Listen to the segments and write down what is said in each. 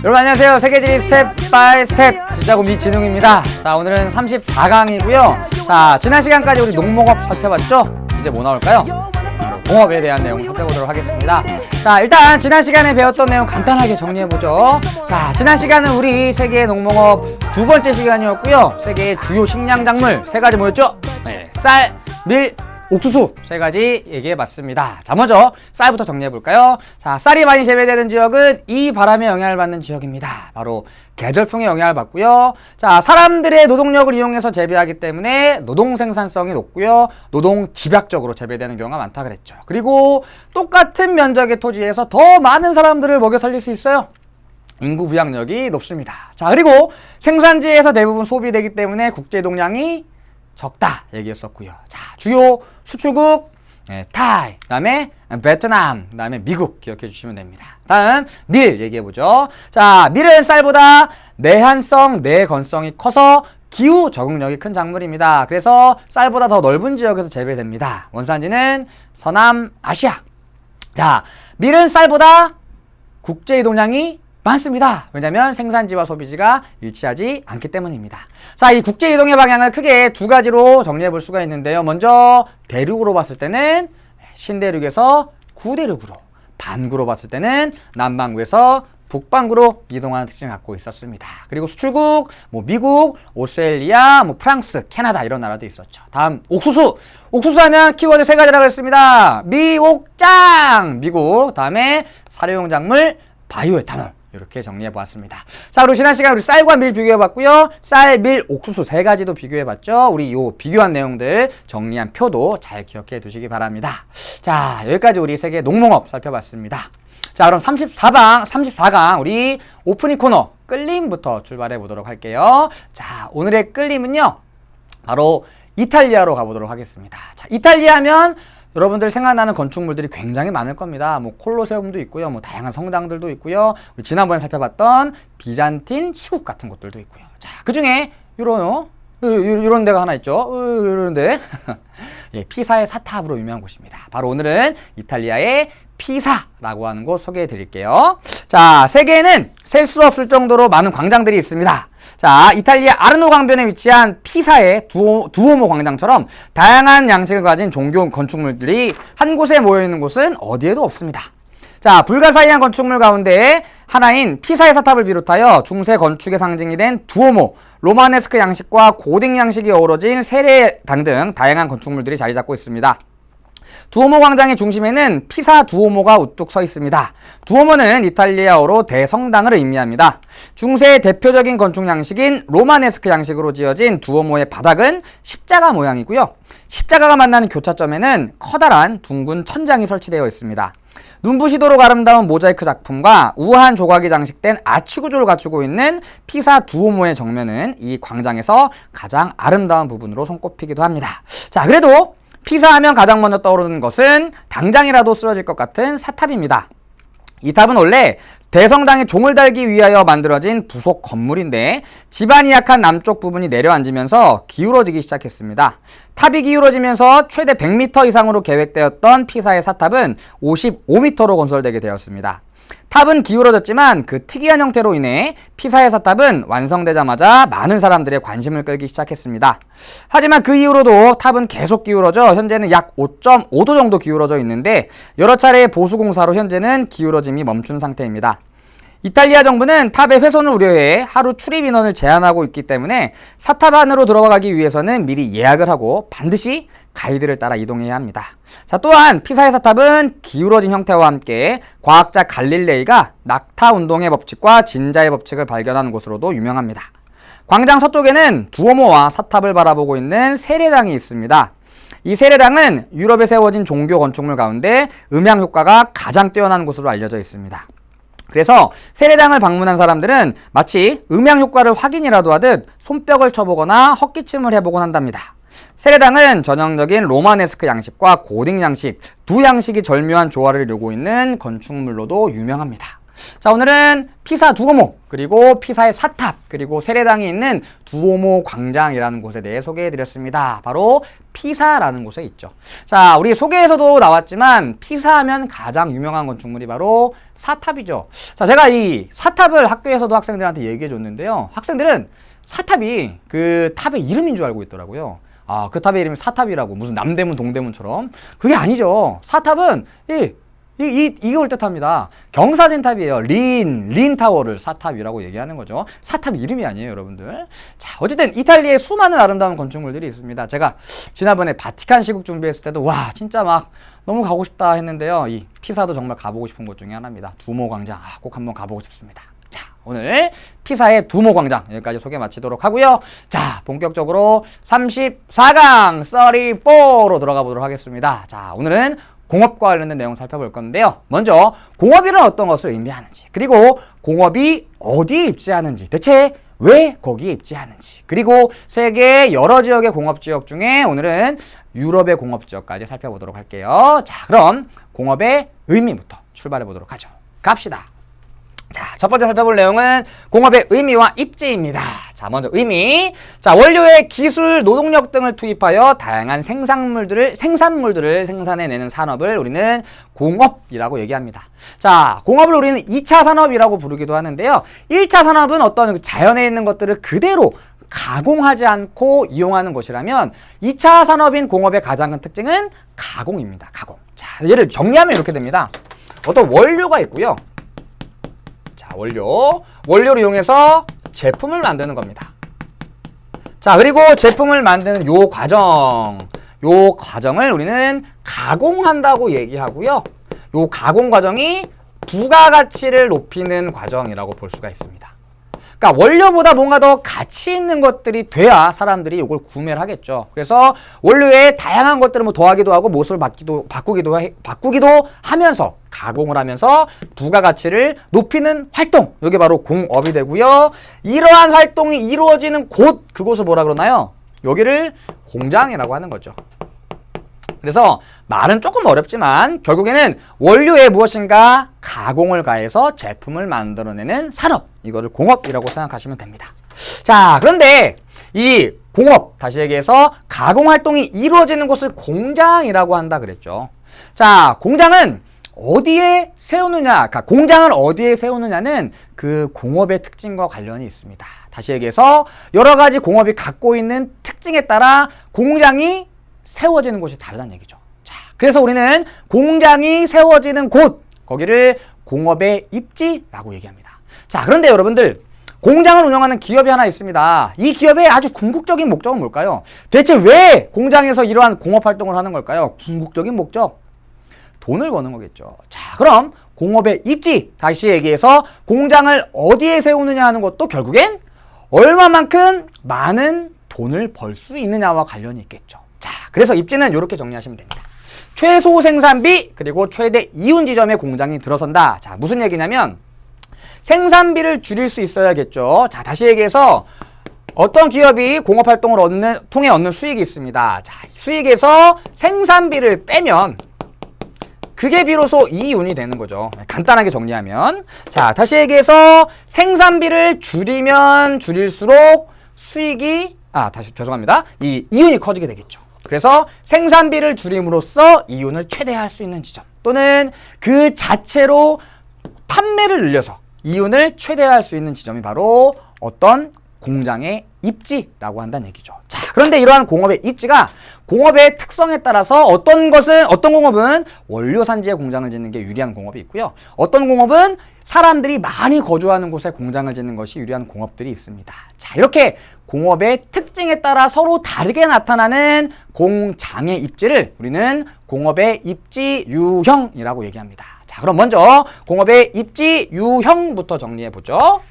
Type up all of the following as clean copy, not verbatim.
여러분 안녕하세요. 세계지리 스텝 바이 스텝 진짜고미 진웅입니다. 자, 오늘은 34강이고요. 자, 지난 시간까지 우리 농목업 살펴봤죠? 이제 뭐 나올까요? 농업에 대한 내용 살펴보도록 하겠습니다. 자, 일단 지난 시간에 배웠던 내용 간단하게 정리해보죠. 자, 지난 시간은 우리 세계 농목업 두 번째 시간이었고요. 세계의 주요 식량 작물 세 가지 뭐였죠? 네, 쌀, 밀, 옥수수 세 가지 얘기해봤습니다. 자, 먼저 쌀부터 정리해볼까요? 자, 쌀이 많이 재배되는 지역은 이 바람에 영향을 받는 지역입니다. 바로 계절풍에 영향을 받고요. 자, 사람들의 노동력을 이용해서 재배하기 때문에 노동 생산성이 높고요. 노동 집약적으로 재배되는 경우가 많다 그랬죠. 그리고 똑같은 면적의 토지에서 더 많은 사람들을 먹여 살릴 수 있어요. 인구 부양력이 높습니다. 자, 그리고 생산지에서 대부분 소비되기 때문에 국제 동량이 적다 얘기했었고요. 자, 주요 수출국 타이, 그다음에 베트남, 그다음에 미국 기억해 주시면 됩니다. 다음 밀 얘기해 보죠. 자, 밀은 쌀보다 내한성, 내건성이 커서 기후 적응력이 큰 작물입니다. 그래서 쌀보다 더 넓은 지역에서 재배됩니다. 원산지는 서남아시아. 자, 밀은 쌀보다 국제 이동량이 많습니다. 왜냐하면 생산지와 소비지가 일치하지 않기 때문입니다. 자, 이 국제 이동의 방향을 크게 두 가지로 정리해 볼 수가 있는데요. 먼저 대륙으로 봤을 때는 신대륙에서 구대륙으로, 반구로 봤을 때는 남반구에서 북반구로 이동하는 특징을 갖고 있었습니다. 그리고 수출국 미국, 오스트레일리아, 프랑스, 캐나다 이런 나라도 있었죠. 다음 옥수수. 옥수수 하면 키워드 세 가지라고 했습니다. 미옥장 미국, 다음에 사료용 작물 바이오에탄올. 이렇게 정리해 보았습니다. 자, 그리고 지난 시간에 우리 쌀과 밀 비교해 봤고요. 쌀, 밀, 옥수수 세 가지도 비교해 봤죠. 우리 요 비교한 내용들 정리한 표도 잘 기억해 두시기 바랍니다. 자, 여기까지 우리 세계 농농업 살펴봤습니다. 자, 그럼 34강 우리 오프닝 코너 끌림부터 출발해 보도록 할게요. 자, 오늘의 끌림은요, 바로 이탈리아로 가보도록 하겠습니다. 자, 이탈리아 하면 여러분들 생각나는 건축물들이 굉장히 많을 겁니다. 콜로세움도 있고요. 다양한 성당들도 있고요. 우리 지난번에 살펴봤던 비잔틴 시국 같은 곳들도 있고요. 자, 그 중에 요런 데가 하나 있죠. 요런 데. 예, 피사의 사탑으로 유명한 곳입니다. 바로 오늘은 이탈리아의 피사라고 하는 곳 소개해 드릴게요. 자, 세계에는 셀 수 없을 정도로 많은 광장들이 있습니다. 자, 이탈리아 아르노 강변에 위치한 피사의 두오모 광장처럼 다양한 양식을 가진 종교 건축물들이 한 곳에 모여있는 곳은 어디에도 없습니다. 자, 불가사의한 건축물 가운데 하나인 피사의 사탑을 비롯하여 중세 건축의 상징이 된 두오모, 로마네스크 양식과 고딕 양식이 어우러진 세례당 등 다양한 건축물들이 자리 잡고 있습니다. 두오모 광장의 중심에는 피사 두오모가 우뚝 서 있습니다. 두오모는 이탈리아어로 대성당을 의미합니다. 중세의 대표적인 건축 양식인 로마네스크 양식으로 지어진 두오모의 바닥은 십자가 모양이고요. 십자가가 만나는 교차점에는 커다란 둥근 천장이 설치되어 있습니다. 눈부시도록 아름다운 모자이크 작품과 우아한 조각이 장식된 아치 구조를 갖추고 있는 피사 두오모의 정면은 이 광장에서 가장 아름다운 부분으로 손꼽히기도 합니다. 자, 그래도 피사하면 가장 먼저 떠오르는 것은 당장이라도 쓰러질 것 같은 사탑입니다. 이 탑은 원래 대성당에 종을 달기 위하여 만들어진 부속 건물인데 지반이 약한 남쪽 부분이 내려앉으면서 기울어지기 시작했습니다. 탑이 기울어지면서 최대 100m 이상으로 계획되었던 피사의 사탑은 55m로 건설되게 되었습니다. 탑은 기울어졌지만 그 특이한 형태로 인해 피사의 사탑은 완성되자마자 많은 사람들의 관심을 끌기 시작했습니다. 하지만 그 이후로도 탑은 계속 기울어져 현재는 약 5.5도 정도 기울어져 있는데 여러 차례의 보수공사로 현재는 기울어짐이 멈춘 상태입니다. 이탈리아 정부는 탑의 훼손을 우려해 하루 출입 인원을 제한하고 있기 때문에 사탑 안으로 들어가기 위해서는 미리 예약을 하고 반드시 가이드를 따라 이동해야 합니다. 자, 또한 피사의 사탑은 기울어진 형태와 함께 과학자 갈릴레이가 낙타 운동의 법칙과 진자의 법칙을 발견한 곳으로도 유명합니다. 광장 서쪽에는 두오모와 사탑을 바라보고 있는 세례당이 있습니다. 이 세례당은 유럽에 세워진 종교 건축물 가운데 음향 효과가 가장 뛰어난 곳으로 알려져 있습니다. 그래서 세례당을 방문한 사람들은 마치 음향 효과를 확인이라도 하듯 손뼉을 쳐보거나 헛기침을 해보곤 한답니다. 세례당은 전형적인 로마네스크 양식과 고딕 양식 두 양식이 절묘한 조화를 이루고 있는 건축물로도 유명합니다. 자, 오늘은 피사 두오모, 그리고 피사의 사탑, 그리고 세례당이 있는 두오모 광장이라는 곳에 대해 소개해드렸습니다. 바로 피사라는 곳에 있죠. 자, 우리 소개에서도 나왔지만 피사하면 가장 유명한 건축물이 바로 사탑이죠. 자, 제가 이 사탑을 학교에서도 학생들한테 얘기해줬는데요. 학생들은 사탑이 그 탑의 이름인 줄 알고 있더라고요. 아, 그 탑의 이름이 사탑이라고, 무슨 남대문 동대문처럼. 그게 아니죠. 사탑은 이걸 뜻합니다. 경사진탑이에요. 린타워를 사탑이라고 얘기하는 거죠. 사탑 이름이 아니에요, 여러분들. 자, 어쨌든 이탈리아에 수많은 아름다운 건축물들이 있습니다. 제가 지난번에 바티칸 시국 준비했을 때도 와, 진짜 막 너무 가고 싶다 했는데요. 이 피사도 정말 가보고 싶은 곳 중에 하나입니다. 두모 광장, 꼭 한번 가보고 싶습니다. 자, 오늘 피사의 두모 광장 여기까지 소개 마치도록 하고요. 자, 본격적으로 34강 34로 들어가 보도록 하겠습니다. 자, 오늘은 공업과 관련된 내용 살펴볼 건데요. 먼저 공업이란 어떤 것을 의미하는지, 그리고 공업이 어디에 입지하는지, 대체 왜 거기에 입지하는지, 그리고 세계 여러 지역의 공업지역 중에 오늘은 유럽의 공업지역까지 살펴보도록 할게요. 자, 그럼 공업의 의미부터 출발해 보도록 하죠. 갑시다. 자, 첫 번째 살펴볼 내용은 공업의 의미와 입지입니다. 자, 먼저 의미. 자, 원료의 기술, 노동력 등을 투입하여 다양한 생산물들을 생산해내는 산업을 우리는 공업이라고 얘기합니다. 자, 공업을 우리는 2차 산업이라고 부르기도 하는데요. 1차 산업은 어떤 자연에 있는 것들을 그대로 가공하지 않고 이용하는 것이라면 2차 산업인 공업의 가장 큰 특징은 가공입니다. 가공. 자, 얘를 정리하면 이렇게 됩니다. 어떤 원료가 있고요. 원료를 이용해서 제품을 만드는 겁니다. 자, 그리고 제품을 만드는 요 과정을 우리는 가공한다고 얘기하고요. 요 가공 과정이 부가가치를 높이는 과정이라고 볼 수가 있습니다. 그러니까 원료보다 뭔가 더 가치 있는 것들이 돼야 사람들이 이걸 구매를 하겠죠. 그래서 원료에 다양한 것들을 뭐 더하기도 하고 모습을 바꾸기도 하면서 가공을 하면서 부가가치를 높이는 활동, 이게 바로 공업이 되고요. 이러한 활동이 이루어지는 곳, 그곳을 뭐라 그러나요? 여기를 공장이라고 하는 거죠. 그래서 말은 조금 어렵지만 결국에는 원료에 무엇인가 가공을 가해서 제품을 만들어내는 산업, 이거를 공업이라고 생각하시면 됩니다. 자, 그런데 이 공업, 다시 얘기해서 가공 활동이 이루어지는 곳을 공장이라고 한다 그랬죠. 자, 공장은 어디에 세우느냐, 그러니까 공장을 어디에 세우느냐는 그 공업의 특징과 관련이 있습니다. 다시 얘기해서 여러 가지 공업이 갖고 있는 특징에 따라 공장이 세워지는 곳이 다르다는 얘기죠. 자, 그래서 우리는 공장이 세워지는 곳, 거기를 공업의 입지라고 얘기합니다. 자, 그런데 여러분들, 공장을 운영하는 기업이 하나 있습니다. 이 기업의 아주 궁극적인 목적은 뭘까요? 대체 왜 공장에서 이러한 공업 활동을 하는 걸까요? 궁극적인 목적, 돈을 버는 거겠죠. 자, 그럼 공업의 입지, 다시 얘기해서 공장을 어디에 세우느냐 하는 것도 결국엔 얼마만큼 많은 돈을 벌 수 있느냐와 관련이 있겠죠. 자, 그래서 입지는 이렇게 정리하시면 됩니다. 최소 생산비, 그리고 최대 이윤 지점에 공장이 들어선다. 자, 무슨 얘기냐면 생산비를 줄일 수 있어야겠죠. 자, 다시 얘기해서 어떤 기업이 공업 활동을 통해 얻는 수익이 있습니다. 자, 수익에서 생산비를 빼면 그게 비로소 이윤이 되는 거죠. 간단하게 정리하면. 자, 다시 얘기해서 생산비를 줄이면 줄일수록 수익이, 죄송합니다. 이 이윤이 커지게 되겠죠. 그래서 생산비를 줄임으로써 이윤을 최대화할 수 있는 지점, 또는 그 자체로 판매를 늘려서 이윤을 최대화할 수 있는 지점이 바로 어떤 공장의 입지라고 한다는 얘기죠. 자, 그런데 이러한 공업의 입지가 공업의 특성에 따라서 어떤 공업은 원료 산지에 공장을 짓는 게 유리한 공업이 있고요. 어떤 공업은 사람들이 많이 거주하는 곳에 공장을 짓는 것이 유리한 공업들이 있습니다. 자, 이렇게 공업의 특징에 따라 서로 다르게 나타나는 공장의 입지를 우리는 공업의 입지 유형이라고 얘기합니다. 자, 그럼 먼저 공업의 입지 유형부터 정리해 보죠.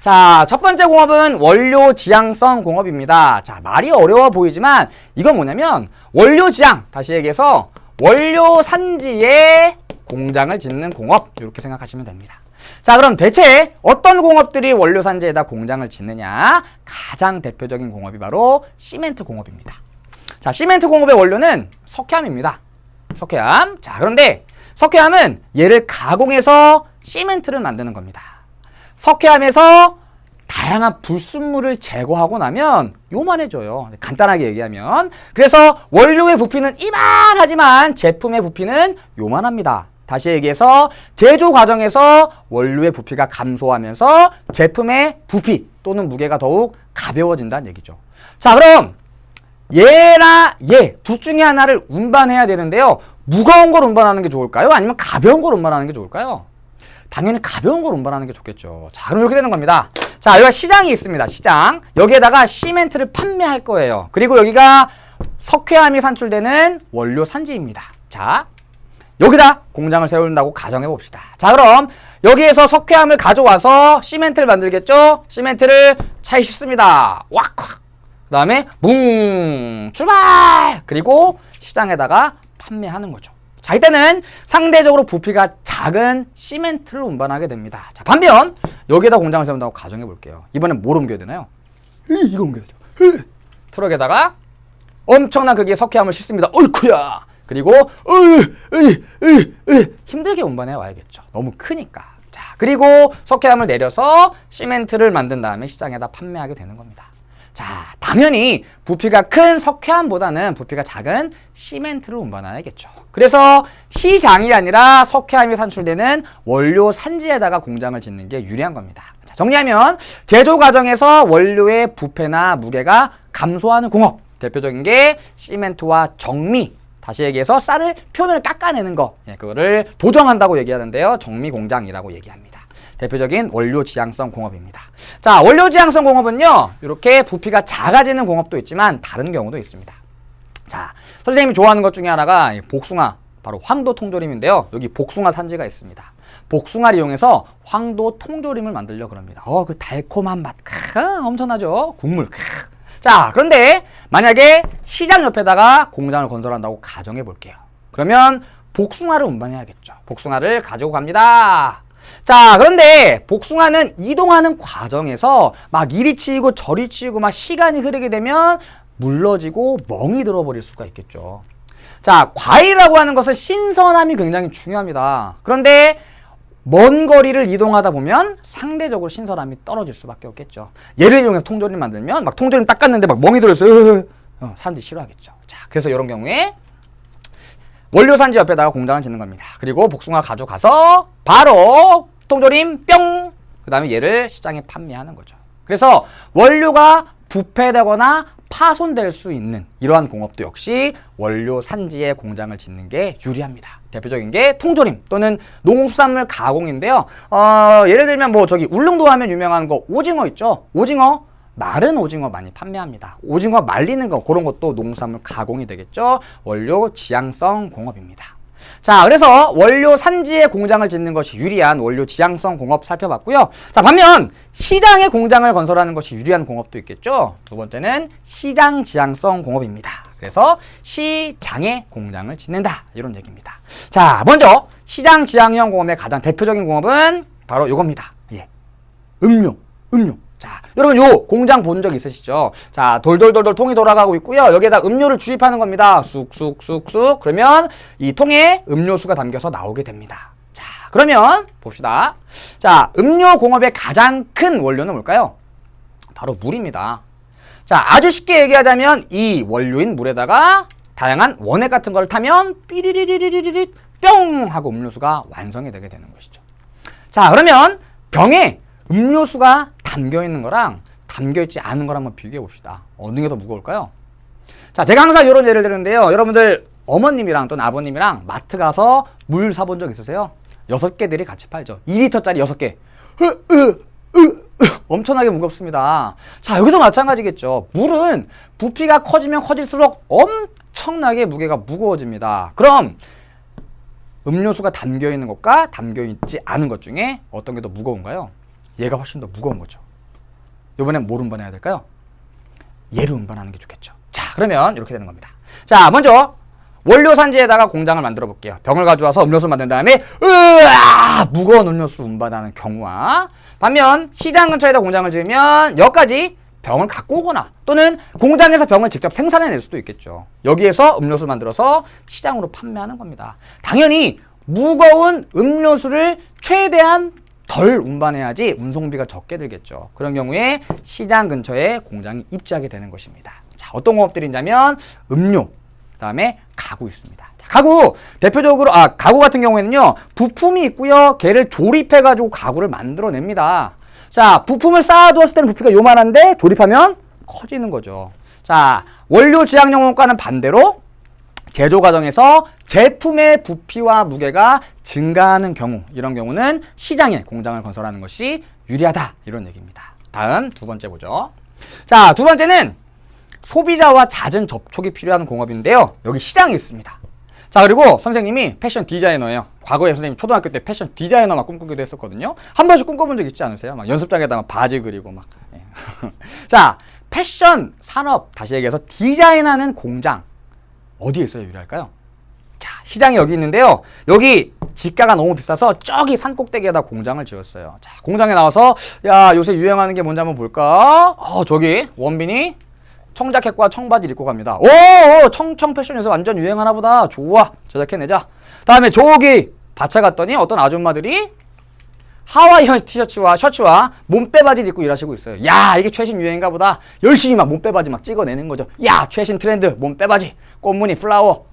자, 첫 번째 공업은 원료 지향성 공업입니다. 자, 말이 어려워 보이지만 이건 뭐냐면 원료 지향, 다시 얘기해서 원료 산지에 공장을 짓는 공업, 이렇게 생각하시면 됩니다. 자, 그럼 대체 어떤 공업들이 원료 산지에다 공장을 짓느냐? 가장 대표적인 공업이 바로 시멘트 공업입니다. 자, 시멘트 공업의 원료는 석회암입니다. 석회암. 자, 그런데 석회암은 얘를 가공해서 시멘트를 만드는 겁니다. 석회암에서 다양한 불순물을 제거하고 나면 요만해져요. 간단하게 얘기하면. 그래서 원료의 부피는 이만하지만 제품의 부피는 요만합니다. 다시 얘기해서 제조 과정에서 원료의 부피가 감소하면서 제품의 부피 또는 무게가 더욱 가벼워진다는 얘기죠. 자, 그럼 얘나 얘 둘 중에 하나를 운반해야 되는데요. 무거운 걸 운반하는 게 좋을까요? 아니면 가벼운 걸 운반하는 게 좋을까요? 당연히 가벼운 걸 운반하는 게 좋겠죠. 자, 그럼 이렇게 되는 겁니다. 자, 여기가 시장이 있습니다. 시장. 여기에다가 시멘트를 판매할 거예요. 그리고 여기가 석회암이 산출되는 원료 산지입니다. 자, 여기다 공장을 세운다고 가정해 봅시다. 자, 그럼 여기에서 석회암을 가져와서 시멘트를 만들겠죠? 시멘트를 차에 싣습니다. 왁! 그 다음에 뭉! 출발! 그리고 시장에다가 판매하는 거죠. 자, 이때는 상대적으로 부피가 작은 시멘트를 운반하게 됩니다. 자, 반면 여기에다 공장을 세운다고 가정해 볼게요. 이번엔 뭘 옮겨야 되나요? 이거 옮겨야 되죠. 트럭에다가 엄청난 크기의 석회암을 싣습니다. 어이쿠야! 그리고 힘들게 운반해 와야겠죠. 너무 크니까. 자, 그리고 석회암을 내려서 시멘트를 만든 다음에 시장에다 판매하게 되는 겁니다. 자, 당연히 부피가 큰 석회암보다는 부피가 작은 시멘트를 운반해야겠죠. 그래서 시장이 아니라 석회암이 산출되는 원료 산지에다가 공장을 짓는 게 유리한 겁니다. 자, 정리하면 제조 과정에서 원료의 부패나 무게가 감소하는 공업, 대표적인 게 시멘트와 정미, 다시 얘기해서 쌀을 표면을 깎아내는 거, 그거를 도정한다고 얘기하는데요. 정미 공장이라고 얘기합니다. 대표적인 원료 지향성 공업입니다. 자, 원료 지향성 공업은요, 이렇게 부피가 작아지는 공업도 있지만 다른 경우도 있습니다. 자, 선생님이 좋아하는 것 중에 하나가 복숭아, 바로 황도 통조림인데요. 여기 복숭아 산지가 있습니다. 복숭아를 이용해서 황도 통조림을 만들려고 그럽니다. 그 달콤한 맛, 엄청나죠? 국물. 자, 그런데 만약에 시장 옆에다가 공장을 건설한다고 가정해 볼게요. 그러면 복숭아를 운반해야겠죠. 복숭아를 가지고 갑니다. 자, 그런데 복숭아는 이동하는 과정에서 막 이리 치이고 저리 치이고 막 시간이 흐르게 되면 물러지고 멍이 들어버릴 수가 있겠죠. 자, 과일이라고 하는 것은 신선함이 굉장히 중요합니다. 그런데 먼 거리를 이동하다 보면 상대적으로 신선함이 떨어질 수밖에 없겠죠. 얘를 이용해서 통조림 만들면 막 통조림 닦았는데 막 멍이 들어있어요. 사람들이 싫어하겠죠. 자, 그래서 이런 경우에 원료 산지 옆에다가 공장을 짓는 겁니다. 그리고 복숭아 가져가서 바로 통조림 뿅! 그 다음에 얘를 시장에 판매하는 거죠. 그래서 원료가 부패되거나 파손될 수 있는 이러한 공업도 역시 원료 산지에 공장을 짓는 게 유리합니다. 대표적인 게 통조림 또는 농수산물 가공인데요. 예를 들면 뭐 저기 울릉도 하면 유명한 거 오징어 있죠? 오징어, 마른 오징어 많이 판매합니다. 오징어 말리는 거 그런 것도 농수산물 가공이 되겠죠. 원료 지향성 공업입니다. 자, 그래서 원료 산지에 공장을 짓는 것이 유리한 원료 지향성 공업 살펴봤고요. 자, 반면 시장에 공장을 건설하는 것이 유리한 공업도 있겠죠. 두 번째는 시장 지향성 공업입니다. 그래서 시장에 공장을 짓는다, 이런 얘기입니다. 자, 먼저 시장 지향형 공업의 가장 대표적인 공업은 바로 이겁니다. 음료. 자, 여러분 요 공장 본 적 있으시죠? 자, 돌돌돌돌 통이 돌아가고 있고요. 여기에다 음료를 주입하는 겁니다. 쑥쑥쑥쑥. 그러면 이 통에 음료수가 담겨서 나오게 됩니다. 자, 그러면 봅시다. 자, 음료 공업의 가장 큰 원료는 뭘까요? 바로 물입니다. 자, 아주 쉽게 얘기하자면 이 원료인 물에다가 다양한 원액 같은 걸 타면 삐리리리리리리 뿅 하고 음료수가 완성이 되게 되는 것이죠. 자, 그러면 병에 음료수가 담겨있는 거랑 담겨있지 않은 거랑 한번 비교해 봅시다. 어느 게 더 무거울까요? 자, 제가 항상 이런 예를 들는데요. 여러분들 어머님이랑 또는 아버님이랑 마트 가서 물 사본 적 있으세요? 6개들이 같이 팔죠. 2리터짜리 6개. 엄청나게 무겁습니다. 자, 여기도 마찬가지겠죠. 물은 부피가 커지면 커질수록 엄청나게 무게가 무거워집니다. 그럼 음료수가 담겨있는 것과 담겨있지 않은 것 중에 어떤 게 더 무거운가요? 얘가 훨씬 더 무거운 거죠. 이번엔 뭘 운반해야 될까요? 얘를 운반하는 게 좋겠죠. 자, 그러면 이렇게 되는 겁니다. 자, 먼저 원료 산지에다가 공장을 만들어 볼게요. 병을 가져와서 음료수를 만든 다음에 무거운 음료수를 운반하는 경우와, 반면 시장 근처에다 공장을 지으면 여기까지 병을 갖고 오거나 또는 공장에서 병을 직접 생산해낼 수도 있겠죠. 여기에서 음료수를 만들어서 시장으로 판매하는 겁니다. 당연히 무거운 음료수를 최대한 덜 운반해야지 운송비가 적게 들겠죠. 그런 경우에 시장 근처에 공장이 입지하게 되는 것입니다. 자, 어떤 공업들이 있냐면 음료, 그다음에 가구 있습니다. 자, 가구 대표적으로 가구 같은 경우에는요, 부품이 있고요, 걔를 조립해 가지고 가구를 만들어냅니다. 자, 부품을 쌓아두었을 때는 부피가 요만한데 조립하면 커지는 거죠. 자, 원료 지향용원과는 반대로 제조 과정에서 제품의 부피와 무게가 증가하는 경우, 이런 경우는 시장에 공장을 건설하는 것이 유리하다, 이런 얘기입니다. 다음 두 번째 보죠. 자, 두 번째는 소비자와 잦은 접촉이 필요한 공업인데요, 여기 시장이 있습니다. 자, 그리고 선생님이 패션 디자이너예요. 과거에 선생님 초등학교 때 패션 디자이너 막 꿈꾸기도 했었거든요. 한 번씩 꿈꿔본 적 있지 않으세요? 막 연습장에다가 바지 그리고 막. 자, 패션 산업, 다시 얘기해서 디자인하는 공장, 어디에 있어야 유리할까요? 자, 시장이 여기 있는데요, 여기 지가가 너무 비싸서 저기 산꼭대기에다 공장을 지었어요. 자, 공장에 나와서 야, 요새 유행하는 게 뭔지 한번 볼까? 저기 원빈이 청자켓과 청바지를 입고 갑니다. 오, 청청 패션에서 완전 유행하나 보다. 좋아, 제작해내자. 다음에 저기 밭에 갔더니 어떤 아줌마들이 하와이안 티셔츠와 셔츠와 몸빼바지를 입고 일하시고 있어요. 야, 이게 최신 유행인가 보다. 열심히 막 몸빼바지 막 찍어내는 거죠. 야, 최신 트렌드 몸빼바지, 꽃무늬 플라워.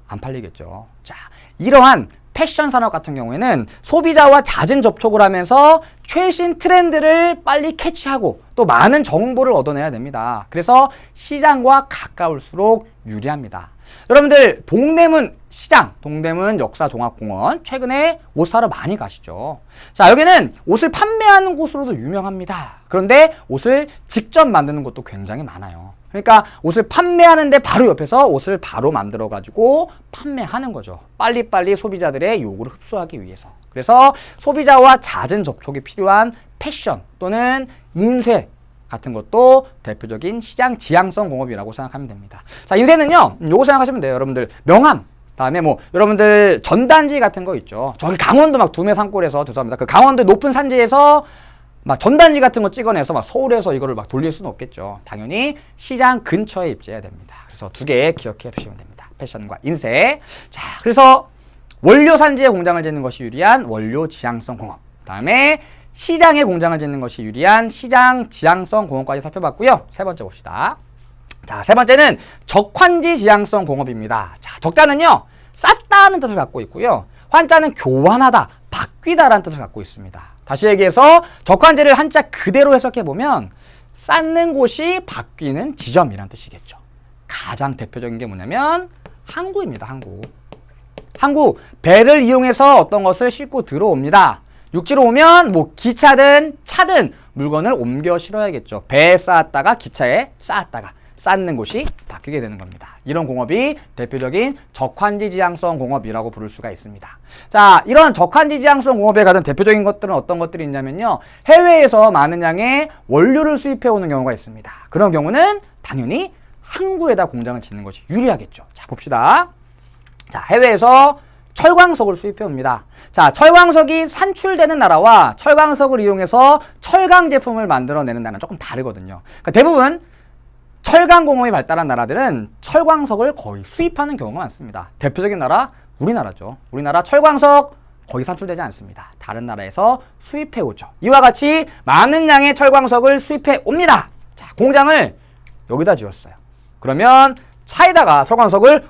안 팔리겠죠. 자, 이러한 패션 산업 같은 경우에는 소비자와 잦은 접촉을 하면서 최신 트렌드를 빨리 캐치하고 또 많은 정보를 얻어내야 됩니다. 그래서 시장과 가까울수록 유리합니다. 여러분들 동대문 시장, 동대문 역사종합공원 최근에 옷 사러 많이 가시죠. 자, 여기는 옷을 판매하는 곳으로도 유명합니다. 그런데 옷을 직접 만드는 곳도 굉장히 많아요. 그러니까 옷을 판매하는데 바로 옆에서 옷을 바로 만들어 가지고 판매하는 거죠. 빨리빨리 소비자들의 요구를 흡수하기 위해서. 그래서 소비자와 잦은 접촉이 필요한 패션 또는 인쇄 같은 것도 대표적인 시장 지향성 공업이라고 생각하면 됩니다. 자, 인쇄는요, 요거 생각하시면 돼요. 여러분들 명함, 다음에 뭐 여러분들 전단지 같은 거 있죠. 저기 강원도 막 두메 산골에서, 죄송합니다, 그 강원도 높은 산지에서 막 전단지 같은 거 찍어내서 막 서울에서 이거를 막 돌릴 수는 없겠죠. 당연히 시장 근처에 입지해야 됩니다. 그래서 두 개 기억해 두시면 됩니다. 패션과 인쇄. 자, 그래서 원료 산지에 공장을 짓는 것이 유리한 원료 지향성 공업. 다음에 시장에 공장을 짓는 것이 유리한 시장 지향성 공업까지 살펴봤고요. 세 번째 봅시다. 자, 세 번째는 적환지 지향성 공업입니다. 자, 적자는요, 쌌다는 뜻을 갖고 있고요, 환자는 교환하다, 바뀌다라는 뜻을 갖고 있습니다. 다시 얘기해서 적환지를 한자 그대로 해석해보면 쌓는 곳이 바뀌는 지점이란 뜻이겠죠. 가장 대표적인 게 뭐냐면 항구입니다. 항구. 항구, 배를 이용해서 어떤 것을 싣고 들어옵니다. 육지로 오면 뭐 기차든 차든 물건을 옮겨 실어야겠죠. 배에 쌓았다가 기차에 쌓았다가 쌓는 곳이 바뀌게 되는 겁니다. 이런 공업이 대표적인 적환지 지향성 공업이라고 부를 수가 있습니다. 자, 이런 적환지 지향성 공업에 가장 대표적인 것들은 어떤 것들이 있냐면요, 해외에서 많은 양의 원료를 수입해 오는 경우가 있습니다. 그런 경우는 당연히 항구에다 공장을 짓는 것이 유리하겠죠. 자, 봅시다. 자, 해외에서 철광석을 수입해 옵니다. 자, 철광석이 산출되는 나라와 철광석을 이용해서 철강 제품을 만들어내는 나라는 조금 다르거든요. 그러니까 대부분 철강 공업이 발달한 나라들은 철광석을 거의 수입하는 경우가 많습니다. 대표적인 나라 우리나라죠. 우리나라 철광석 거의 산출되지 않습니다. 다른 나라에서 수입해 오죠. 이와 같이 많은 양의 철광석을 수입해 옵니다. 자, 공장을 여기다 지었어요. 그러면 차에다가 철광석을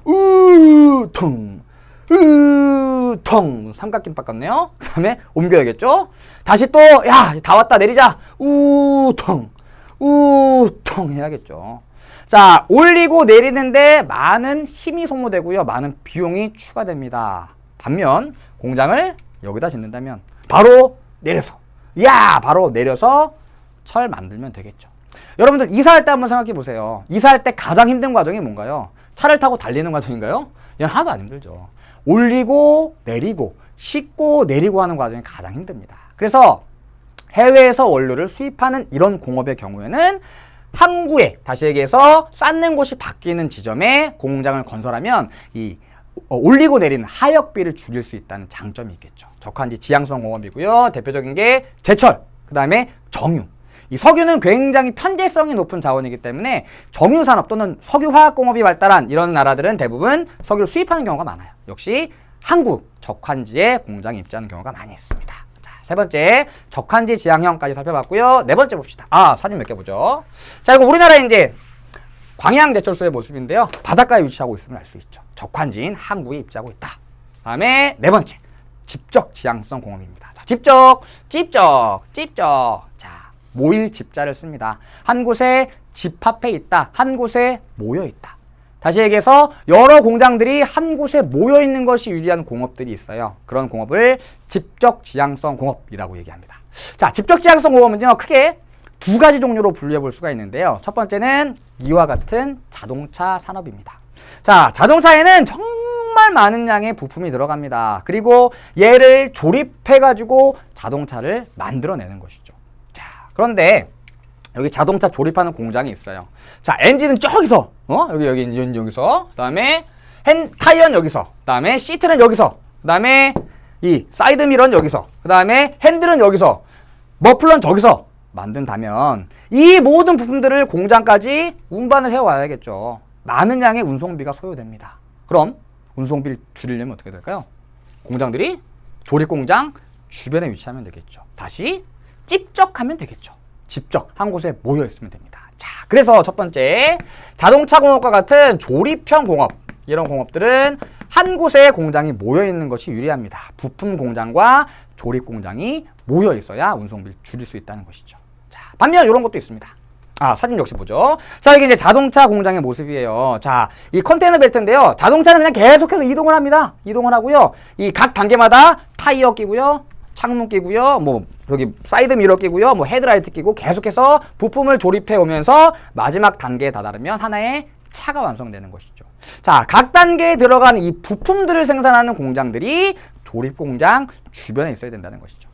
텅 삼각김밥 같네요. 그 다음에 옮겨야겠죠. 다시 또 야, 다 왔다 내리자. 텅 해야겠죠. 자, 올리고 내리는데 많은 힘이 소모되고요, 많은 비용이 추가됩니다. 반면 공장을 여기다 짓는다면 바로 내려서 철 만들면 되겠죠. 여러분들 이사할 때 한번 생각해 보세요. 이사할 때 가장 힘든 과정이 뭔가요? 차를 타고 달리는 과정인가요? 이건 하나도 안 힘들죠. 올리고 내리고 싣고 내리고 하는 과정이 가장 힘듭니다. 그래서 해외에서 원료를 수입하는 이런 공업의 경우에는 항구에, 다시 얘기해서 쌓는 곳이 바뀌는 지점에 공장을 건설하면 이 올리고 내리는 하역비를 줄일 수 있다는 장점이 있겠죠. 적환지 지향성 공업이고요. 대표적인 게 제철, 그 다음에 정유. 이 석유는 굉장히 편재성이 높은 자원이기 때문에 정유산업 또는 석유화학공업이 발달한 이런 나라들은 대부분 석유를 수입하는 경우가 많아요. 역시 한국 적환지에 공장이 입지하는 경우가 많이 있습니다. 자, 세 번째 적환지 지향형까지 살펴봤고요. 네 번째 봅시다. 사진 몇 개 보죠. 자, 이거 우리나라 이제 광양제철소의 모습인데요. 바닷가에 위치하고 있음을 알 수 있죠. 적환지인 항구에 입지하고 있다. 다음에 네 번째 집적 지향성 공업입니다. 자, 집적. 자, 모일 집자를 씁니다. 한 곳에 집합해 있다. 한 곳에 모여 있다. 다시 얘기해서 여러 공장들이 한 곳에 모여 있는 것이 유리한 공업들이 있어요. 그런 공업을 집적 지향성 공업이라고 얘기합니다. 자, 집적 지향성 공업은요, 크게 두 가지 종류로 분류해 볼 수가 있는데요. 첫 번째는 이와 같은 자동차 산업입니다. 자, 자동차에는 정말 많은 양의 부품이 들어갑니다. 그리고 얘를 조립해가지고 자동차를 만들어내는 것이죠. 자, 그런데 여기 자동차 조립하는 공장이 있어요. 자, 엔진은 저기서, 여기서. 그 다음에 타이어는 여기서. 그 다음에 시트는 여기서. 그 다음에 이 사이드 미러는 여기서. 그 다음에 핸들은 여기서. 머플러는 저기서 만든다면 이 모든 부품들을 공장까지 운반을 해와야겠죠. 많은 양의 운송비가 소요됩니다. 그럼 운송비를 줄이려면 어떻게 될까요? 공장들이 조립공장 주변에 위치하면 되겠죠. 다시 집적하면 되겠죠. 집적, 한 곳에 모여 있으면 됩니다. 자, 그래서 첫 번째 자동차 공업과 같은 조립형 공업, 이런 공업들은 한 곳에 공장이 모여 있는 것이 유리합니다. 부품 공장과 조립 공장이 모여 있어야 운송비를 줄일 수 있다는 것이죠. 자, 반면 이런 것도 있습니다. 사진 역시 보죠. 자, 이게 이제 자동차 공장의 모습이에요. 자, 이 컨테이너 벨트인데요. 자동차는 그냥 계속해서 이동을 합니다. 이동을 하고요. 이 각 단계마다 타이어 끼고요. 창문 끼고요. 저기 사이드 미러 끼고요. 헤드라이트 끼고 계속해서 부품을 조립해 오면서 마지막 단계에 다다르면 하나의 차가 완성되는 것이죠. 자, 각 단계에 들어간 이 부품들을 생산하는 공장들이 조립 공장 주변에 있어야 된다는 것이죠.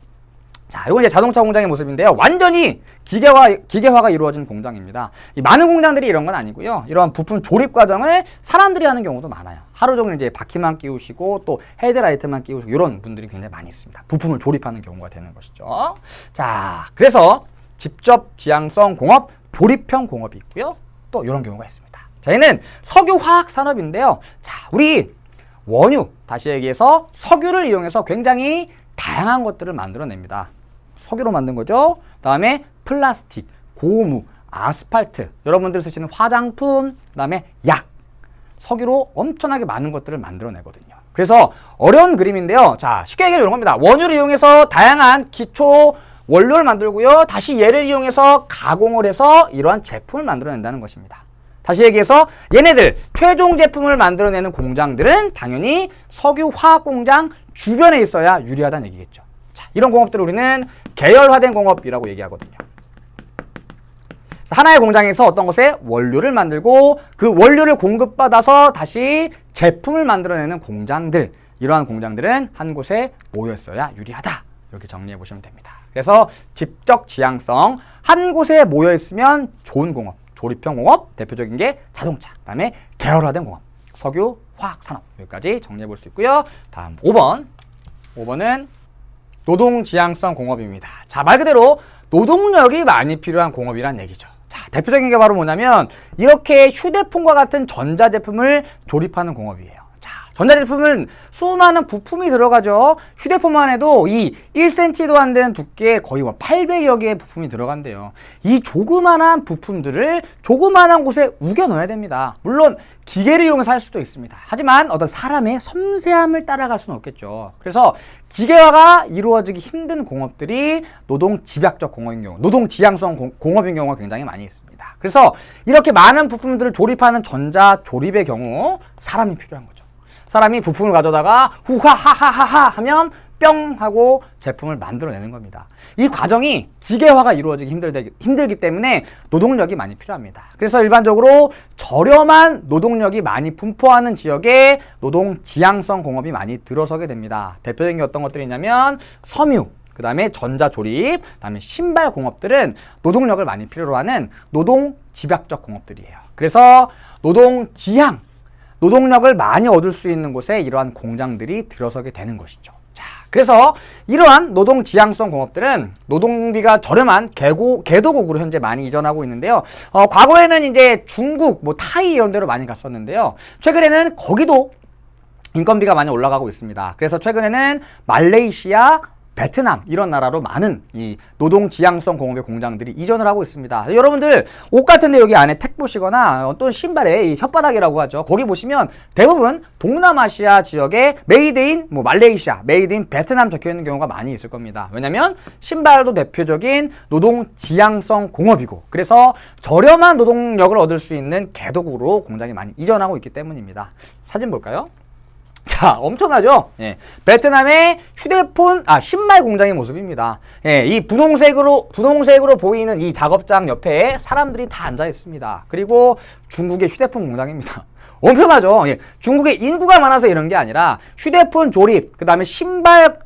자, 이건 이제 자동차 공장의 모습인데요. 완전히 기계화가 이루어진 공장입니다. 이 많은 공장들이 이런 건 아니고요. 이러한 부품 조립 과정을 사람들이 하는 경우도 많아요. 하루 종일 이제 바퀴만 끼우시고 또 헤드라이트만 끼우시고 이런 분들이 굉장히 많이 있습니다. 부품을 조립하는 경우가 되는 것이죠. 자, 그래서 직접 지향성 공업, 조립형 공업이 있고요. 또 이런 경우가 있습니다. 자, 얘는 석유화학 산업인데요. 자, 우리 원유, 다시 얘기해서 석유를 이용해서 굉장히 다양한 것들을 만들어냅니다. 석유로 만든 거죠. 다음에 플라스틱, 고무, 아스팔트, 여러분들 쓰시는 화장품, 그 다음에 약, 석유로 엄청나게 많은 것들을 만들어내거든요. 그래서 어려운 그림인데요. 자, 쉽게 얘기하면 이런 겁니다. 원유를 이용해서 다양한 기초 원료를 만들고요. 다시 얘를 이용해서 가공을 해서 이러한 제품을 만들어낸다는 것입니다. 다시 얘기해서 얘네들 최종 제품을 만들어내는 공장들은 당연히 석유화학 공장 주변에 있어야 유리하다는 얘기겠죠. 자, 이런 공업들을 우리는 계열화된 공업이라고 얘기하거든요. 하나의 공장에서 어떤 것에 원료를 만들고 그 원료를 공급받아서 다시 제품을 만들어내는 공장들, 이러한 공장들은 한 곳에 모였어야 유리하다. 이렇게 정리해 보시면 됩니다. 그래서 집적 지향성, 한 곳에 모여 있으면 좋은 공업, 조립형 공업, 대표적인 게 자동차, 그 다음에 계열화된 공업, 석유, 화학, 산업, 여기까지 정리해 볼 수 있고요. 다음 5번은 노동 지향성 공업입니다. 자, 말 그대로 노동력이 많이 필요한 공업이란 얘기죠. 자, 대표적인 게 바로 뭐냐면 이렇게 휴대폰과 같은 전자제품을 조립하는 공업이에요. 자, 전자제품은 수많은 부품이 들어가죠. 휴대폰만 해도 이 1cm도 안 되는 두께에 거의 800여 개의 부품이 들어간대요. 이 조그만한 부품들을 조그만한 곳에 우겨 넣어야 됩니다. 물론 기계를 이용해서 할 수도 있습니다. 하지만 어떤 사람의 섬세함을 따라갈 수는 없겠죠. 그래서 기계화가 이루어지기 힘든 공업들이 노동 집약적 공업인 경우, 노동 지향성 공업인 경우가 굉장히 많이 있습니다. 그래서 이렇게 많은 부품들을 조립하는 전자 조립의 경우 사람이 필요한 거죠. 사람이 부품을 가져다가 후하하하하 하면 뿅 하고 제품을 만들어내는 겁니다. 이 과정이 기계화가 이루어지기 힘들기 때문에 노동력이 많이 필요합니다. 그래서 일반적으로 저렴한 노동력이 많이 분포하는 지역에 노동 지향성 공업이 많이 들어서게 됩니다. 대표적인 게 어떤 것들이 있냐면 섬유, 그 다음에 전자조립, 그 다음에 신발 공업들은 노동력을 많이 필요로 하는 노동 집약적 공업들이에요. 그래서 노동 지향, 노동력을 많이 얻을 수 있는 곳에 이러한 공장들이 들어서게 되는 것이죠. 자, 그래서 이러한 노동 지향성 공업들은 노동비가 저렴한 개도국으로 현재 많이 이전하고 있는데요. 과거에는 이제 중국, 타이 이런 데로 많이 갔었는데요. 최근에는 거기도 인건비가 많이 올라가고 있습니다. 그래서 최근에는 말레이시아, 베트남 이런 나라로 많은 이 노동 지향성 공업의 공장들이 이전을 하고 있습니다. 여러분들 옷 같은데 여기 안에 택 보시거나 어떤 신발의 이 혓바닥이라고 하죠. 거기 보시면 대부분 동남아시아 지역의 메이드 인 뭐 말레이시아, 메이드 인 베트남 적혀 있는 경우가 많이 있을 겁니다. 왜냐면 신발도 대표적인 노동 지향성 공업이고 그래서 저렴한 노동력을 얻을 수 있는 개도구로 공장이 많이 이전하고 있기 때문입니다. 사진 볼까요? 자, 엄청나죠? 예. 베트남의 신발 공장의 모습입니다. 예, 이 분홍색으로 보이는 이 작업장 옆에 사람들이 다 앉아 있습니다. 그리고 중국의 휴대폰 공장입니다. 엄청나죠? 예. 중국의 인구가 많아서 이런 게 아니라 휴대폰 조립, 그 다음에 신발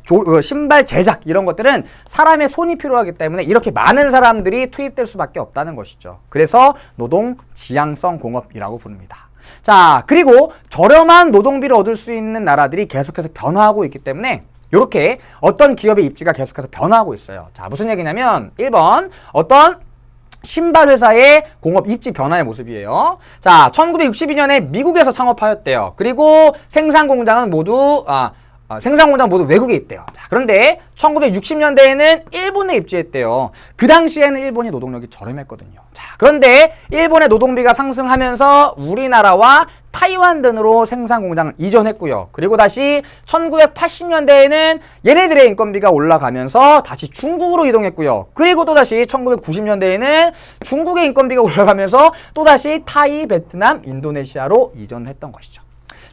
제작 이런 것들은 사람의 손이 필요하기 때문에 이렇게 많은 사람들이 투입될 수밖에 없다는 것이죠. 그래서 노동 지향성 공업이라고 부릅니다. 자, 그리고 저렴한 노동비를 얻을 수 있는 나라들이 계속해서 변화하고 있기 때문에 이렇게 어떤 기업의 입지가 계속해서 변화하고 있어요. 자, 무슨 얘기냐면 1번 어떤 신발 회사의 공업 입지 변화의 모습이에요. 자, 1962년에 미국에서 창업하였대요. 그리고 생산 공장은 모두 외국에 있대요. 자, 그런데 1960년대에는 일본에 입지했대요. 그 당시에는 일본이 노동력이 저렴했거든요. 자, 그런데 일본의 노동비가 상승하면서 우리나라와 타이완 등으로 생산 공장을 이전했고요. 그리고 다시 1980년대에는 얘네들의 인건비가 올라가면서 다시 중국으로 이동했고요. 그리고 또다시 1990년대에는 중국의 인건비가 올라가면서 또다시 타이, 베트남, 인도네시아로 이전했던 것이죠.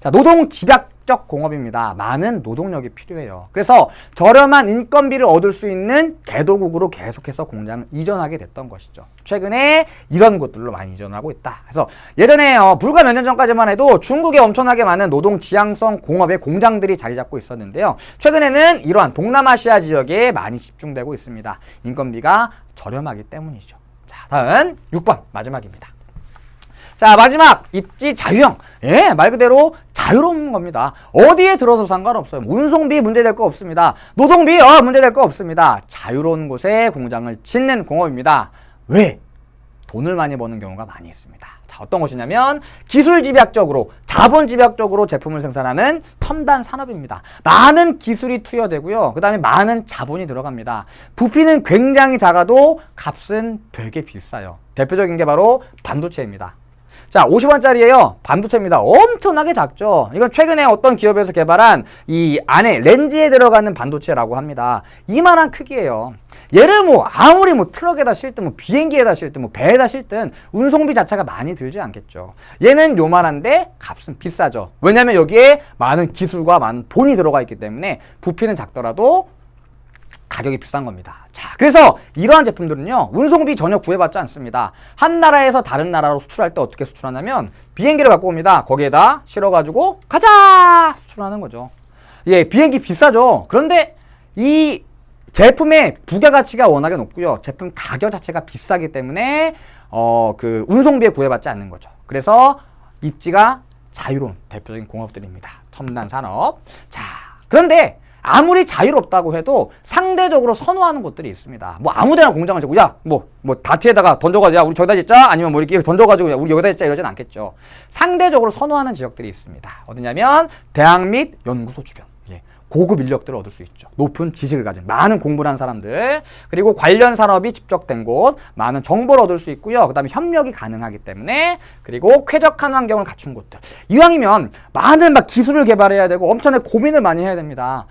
자, 노동 집약적 공업입니다. 많은 노동력이 필요해요. 그래서 저렴한 인건비를 얻을 수 있는 개도국으로 계속해서 공장을 이전하게 됐던 것이죠. 최근에 이런 곳들로 많이 이전하고 있다. 그래서 예전에 불과 몇 년 전까지만 해도 중국에 엄청나게 많은 노동 지향성 공업의 공장들이 자리 잡고 있었는데요. 최근에는 이러한 동남아시아 지역에 많이 집중되고 있습니다. 인건비가 저렴하기 때문이죠. 자, 다음 6번 마지막입니다. 자, 마지막 입지 자유형. 예, 말 그대로 자유로운 겁니다. 어디에 들어서 상관없어요. 운송비 문제될 거 없습니다. 노동비 문제될 거 없습니다. 자유로운 곳에 공장을 짓는 공업입니다. 왜? 돈을 많이 버는 경우가 많이 있습니다. 자, 어떤 것이냐면 기술 집약적으로, 자본 집약적으로 제품을 생산하는 첨단 산업입니다. 많은 기술이 투여되고요. 그 다음에 많은 자본이 들어갑니다. 부피는 굉장히 작아도 값은 되게 비싸요. 대표적인 게 바로 반도체입니다. 자, 50원짜리예요. 반도체입니다. 엄청나게 작죠. 이건 최근에 어떤 기업에서 개발한 이 안에 렌즈에 들어가는 반도체라고 합니다. 이만한 크기예요. 얘를 아무리 트럭에다 실든 비행기에다 실든 배에다 실든 운송비 자체가 많이 들지 않겠죠. 얘는 요만한데 값은 비싸죠. 왜냐면 여기에 많은 기술과 많은 돈이 들어가 있기 때문에 부피는 작더라도 가격이 비싼 겁니다. 자, 그래서 이러한 제품들은요, 운송비 전혀 구애받지 않습니다. 한 나라에서 다른 나라로 수출할 때 어떻게 수출하냐면 비행기를 갖고 옵니다. 거기에다 실어가지고 가자! 수출하는 거죠. 예, 비행기 비싸죠. 그런데 이 제품의 부가가치가 워낙에 높고요. 제품 가격 자체가 비싸기 때문에 그 운송비에 구애받지 않는 거죠. 그래서 입지가 자유로운 대표적인 공업들입니다. 첨단 산업. 자, 그런데 아무리 자유롭다고 해도 상대적으로 선호하는 곳들이 있습니다. 아무데나 공장을 짓고 다트에다가 던져가지고 우리 저기다 짓자, 아니면 이렇게 던져가지고 우리 여기다 짓자 이러진 않겠죠. 상대적으로 선호하는 지역들이 있습니다. 어디냐면 대학 및 연구소 주변. 예. 고급 인력들을 얻을 수 있죠. 높은 지식을 가진 많은 공부를 한 사람들, 그리고 관련 산업이 집적된 곳, 많은 정보를 얻을 수 있고요. 그 다음에 협력이 가능하기 때문에, 그리고 쾌적한 환경을 갖춘 곳들. 이왕이면 많은 기술을 개발해야 되고 엄청나게 고민을 많이 해야 됩니다.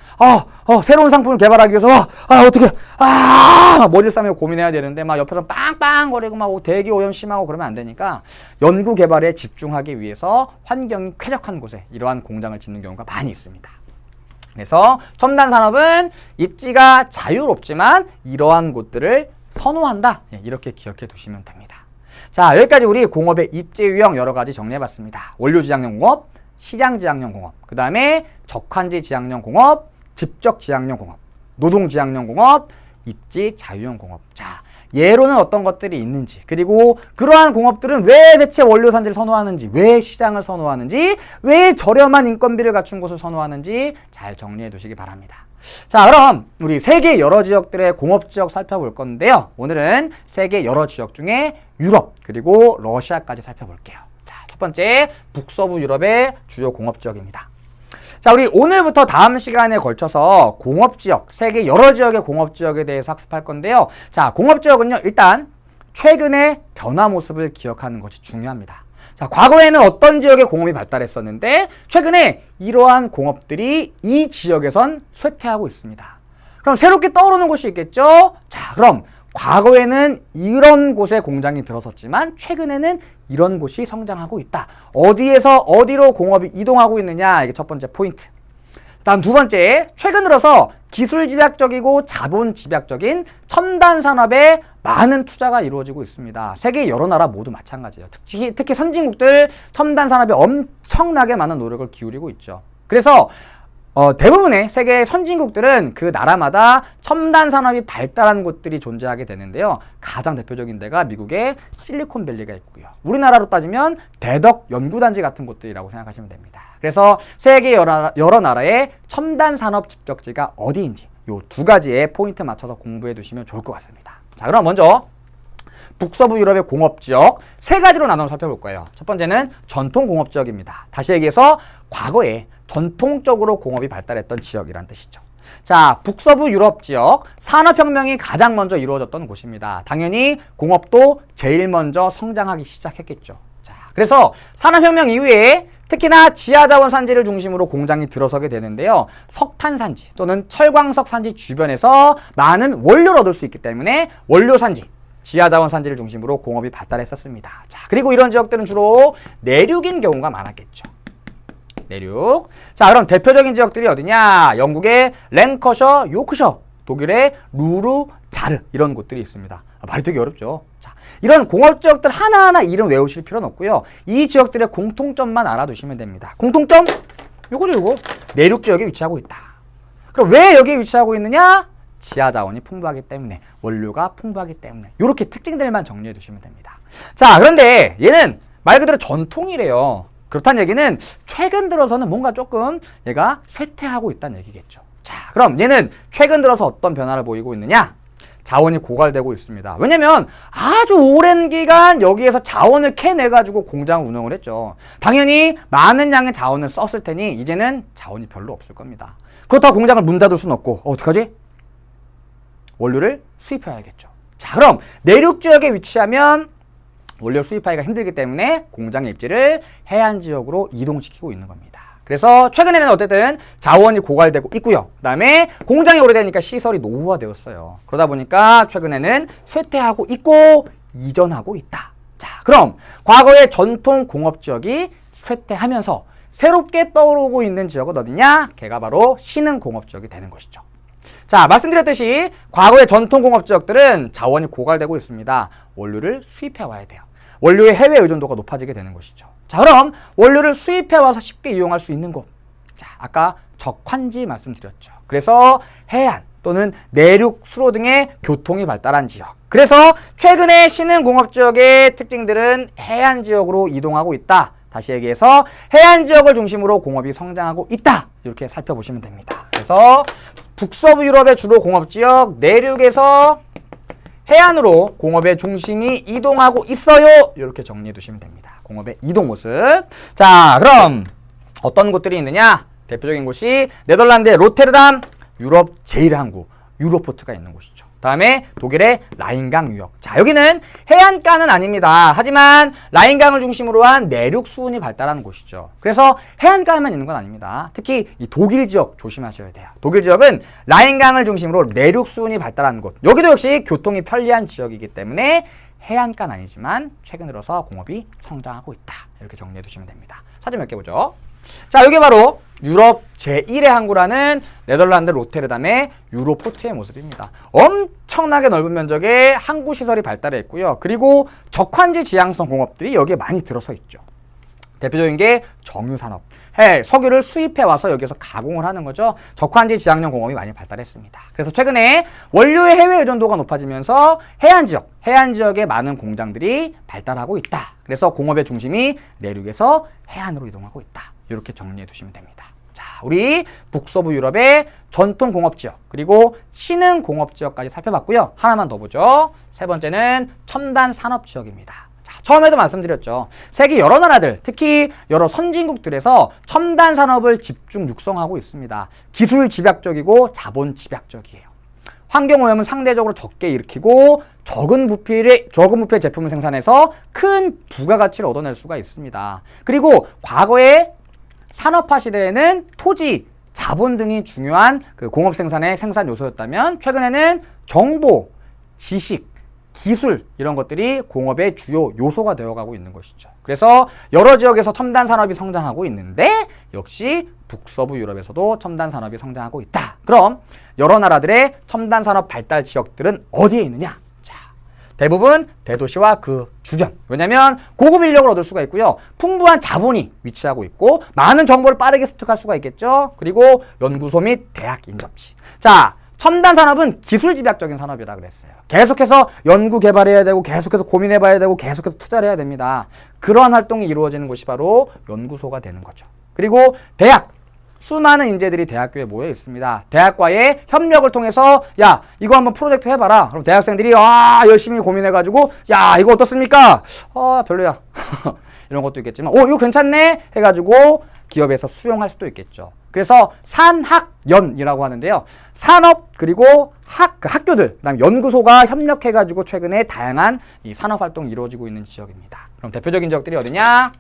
새로운 상품을 개발하기 위해서 어떻게 머리를 싸매고 고민해야 되는데 옆에서 빵빵거리고 대기 오염 심하고 그러면 안 되니까 연구 개발에 집중하기 위해서 환경이 쾌적한 곳에 이러한 공장을 짓는 경우가 많이 있습니다. 그래서 첨단 산업은 입지가 자유롭지만 이러한 곳들을 선호한다. 이렇게 기억해 두시면 됩니다. 자, 여기까지 우리 공업의 입지 유형 여러 가지 정리해 봤습니다. 원료 지향형 공업, 시장 지향형 공업, 그 다음에 적환지 지향형 공업, 집적 지향형 공업, 노동 지향형 공업, 입지 자유형 공업. 자, 예로는 어떤 것들이 있는지, 그리고 그러한 공업들은 왜 대체 원료 산지를 선호하는지, 왜 시장을 선호하는지, 왜 저렴한 인건비를 갖춘 곳을 선호하는지 잘 정리해 두시기 바랍니다. 자, 그럼 우리 세계 여러 지역들의 공업 지역 살펴볼 건데요. 오늘은 세계 여러 지역 중에 유럽 그리고 러시아까지 살펴볼게요. 자, 첫 번째 북서부 유럽의 주요 공업 지역입니다. 자, 우리 오늘부터 다음 시간에 걸쳐서 공업지역, 세계 여러 지역의 공업지역에 대해서 학습할 건데요. 자, 공업지역은요, 일단 최근의 변화 모습을 기억하는 것이 중요합니다. 자, 과거에는 어떤 지역의 공업이 발달했었는데 최근에 이러한 공업들이 이 지역에선 쇠퇴하고 있습니다. 그럼 새롭게 떠오르는 곳이 있겠죠? 자, 그럼 과거에는 이런 곳에 공장이 들어섰지만 최근에는 이런 곳이 성장하고 있다. 어디에서 어디로 공업이 이동하고 있느냐, 이게 첫 번째 포인트. 다음 두 번째, 최근 들어서 기술 집약적이고 자본 집약적인 첨단 산업에 많은 투자가 이루어지고 있습니다. 세계 여러 나라 모두 마찬가지예요. 특히 선진국들 첨단 산업에 엄청나게 많은 노력을 기울이고 있죠. 그래서 대부분의 세계 선진국들은 그 나라마다 첨단 산업이 발달한 곳들이 존재하게 되는데요. 가장 대표적인 데가 미국의 실리콘밸리가 있고요. 우리나라로 따지면 대덕 연구단지 같은 곳들이라고 생각하시면 됩니다. 그래서 세계 여러 나라의 첨단 산업 집적지가 어디인지 이 두 가지의 포인트 맞춰서 공부해 두시면 좋을 것 같습니다. 자, 그럼 먼저 북서부 유럽의 공업지역 세 가지로 나눠 살펴볼 거예요. 첫 번째는 전통공업지역입니다. 다시 얘기해서 과거에 전통적으로 공업이 발달했던 지역이란 뜻이죠. 자, 북서부 유럽 지역 산업혁명이 가장 먼저 이루어졌던 곳입니다. 당연히 공업도 제일 먼저 성장하기 시작했겠죠. 자, 그래서 산업혁명 이후에 특히나 지하자원 산지를 중심으로 공장이 들어서게 되는데요. 석탄 산지 또는 철광석 산지 주변에서 많은 원료를 얻을 수 있기 때문에 원료 산지, 지하자원 산지를 중심으로 공업이 발달했었습니다. 자, 그리고 이런 지역들은 주로 내륙인 경우가 많았겠죠. 내륙. 자, 그럼 대표적인 지역들이 어디냐? 영국의 랭커셔, 요크셔, 독일의 루르, 자르 이런 곳들이 있습니다. 말이 되게 어렵죠. 자, 이런 공업지역들 하나하나 이름 외우실 필요는 없고요. 이 지역들의 공통점만 알아두시면 됩니다. 공통점? 요거죠, 요거. 내륙 지역에 위치하고 있다. 그럼 왜 여기에 위치하고 있느냐? 지하자원이 풍부하기 때문에, 원료가 풍부하기 때문에 이렇게 특징들만 정리해 두시면 됩니다. 자, 그런데 얘는 말 그대로 전통이래요. 그렇다는 얘기는 최근 들어서는 뭔가 조금 얘가 쇠퇴하고 있다는 얘기겠죠. 자, 그럼 얘는 최근 들어서 어떤 변화를 보이고 있느냐? 자원이 고갈되고 있습니다. 왜냐면 아주 오랜 기간 여기에서 자원을 캐내가지고 공장을 운영을 했죠. 당연히 많은 양의 자원을 썼을 테니 이제는 자원이 별로 없을 겁니다. 그렇다고 공장을 문 닫을 수는 없고 어떡하지? 원료를 수입해야겠죠. 자, 그럼 내륙 지역에 위치하면 원료 수입하기가 힘들기 때문에 공장의 입지를 해안 지역으로 이동시키고 있는 겁니다. 그래서 최근에는 어쨌든 자원이 고갈되고 있고요. 그 다음에 공장이 오래되니까 시설이 노후화되었어요. 그러다 보니까 최근에는 쇠퇴하고 있고 이전하고 있다. 자, 그럼 과거의 전통 공업지역이 쇠퇴하면서 새롭게 떠오르고 있는 지역은 어디냐? 걔가 바로 신흥공업지역이 되는 것이죠. 자, 말씀드렸듯이 과거의 전통공업지역들은 자원이 고갈되고 있습니다. 원료를 수입해 와야 돼요. 원료의 해외 의존도가 높아지게 되는 것이죠. 자, 그럼 원료를 수입해 와서 쉽게 이용할 수 있는 곳. 자, 아까 적환지 말씀드렸죠. 그래서 해안 또는 내륙, 수로 등의 교통이 발달한 지역. 그래서 최근에 신흥공업지역의 특징들은 해안 지역으로 이동하고 있다. 다시 얘기해서 해안 지역을 중심으로 공업이 성장하고 있다. 이렇게 살펴보시면 됩니다. 그래서 북서부 유럽의 주로 공업지역, 내륙에서 해안으로 공업의 중심이 이동하고 있어요. 이렇게 정리해 두시면 됩니다. 공업의 이동 모습. 자, 그럼 어떤 곳들이 있느냐? 대표적인 곳이 네덜란드의 로테르담, 유럽 제1항구, 유로포트가 있는 곳이죠. 다음에 독일의 라인강 유역. 자, 여기는 해안가는 아닙니다. 하지만 라인강을 중심으로 한 내륙 수운이 발달하는 곳이죠. 그래서 해안가에만 있는 건 아닙니다. 특히 이 독일 지역 조심하셔야 돼요. 독일 지역은 라인강을 중심으로 내륙 수운이 발달하는 곳. 여기도 역시 교통이 편리한 지역이기 때문에 해안가는 아니지만 최근 들어서 공업이 성장하고 있다. 이렇게 정리해 두시면 됩니다. 사진 몇 개 보죠. 자, 여기 바로 유럽 제1의 항구라는 네덜란드 로테르담의 유로포트의 모습입니다. 엄청나게 넓은 면적의 항구 시설이 발달해 있고요. 그리고 적환지 지향성 공업들이 여기에 많이 들어서 있죠. 대표적인 게 정유산업. 석유를 수입해 와서 여기서 가공을 하는 거죠. 적환지 지향형 공업이 많이 발달했습니다. 그래서 최근에 원료의 해외 의존도가 높아지면서 해안 지역에 많은 공장들이 발달하고 있다. 그래서 공업의 중심이 내륙에서 해안으로 이동하고 있다. 이렇게 정리해 두시면 됩니다. 자, 우리 북서부 유럽의 전통 공업지역 그리고 신흥 공업지역까지 살펴봤고요. 하나만 더 보죠. 세 번째는 첨단 산업지역입니다. 자, 처음에도 말씀드렸죠. 세계 여러 나라들, 특히 여러 선진국들에서 첨단 산업을 집중 육성하고 있습니다. 기술 집약적이고 자본 집약적이에요. 환경오염은 상대적으로 적게 일으키고 적은 부피의 제품을 생산해서 큰 부가가치를 얻어낼 수가 있습니다. 그리고 과거의 산업화 시대에는 토지, 자본 등이 중요한 그 공업 생산의 생산 요소였다면 최근에는 정보, 지식, 기술 이런 것들이 공업의 주요 요소가 되어가고 있는 것이죠. 그래서 여러 지역에서 첨단 산업이 성장하고 있는데 역시 북서부 유럽에서도 첨단 산업이 성장하고 있다. 그럼 여러 나라들의 첨단 산업 발달 지역들은 어디에 있느냐? 자, 대부분 대도시와 그 주변. 왜냐하면 고급 인력을 얻을 수가 있고요. 풍부한 자본이 위치하고 있고 많은 정보를 빠르게 습득할 수가 있겠죠. 그리고 연구소 및 대학 인접지. 자, 첨단 산업은 기술 집약적인 산업이라 그랬어요. 계속해서 연구 개발해야 되고 계속해서 고민해봐야 되고 계속해서 투자를 해야 됩니다. 그러한 활동이 이루어지는 곳이 바로 연구소가 되는 거죠. 그리고 대학. 수많은 인재들이 대학교에 모여 있습니다. 대학과의 협력을 통해서 야 이거 한번 프로젝트 해봐라. 그럼 대학생들이 열심히 고민해가지고 야 이거 어떻습니까? 별로야. 이런 것도 있겠지만 이거 괜찮네 해가지고 기업에서 수용할 수도 있겠죠. 그래서 산학연이라고 하는데요. 산업 그리고 학교들 그다음에 연구소가 협력해가지고 최근에 다양한 이 산업 활동이 이루어지고 있는 지역입니다. 그럼 대표적인 지역들이 어디냐?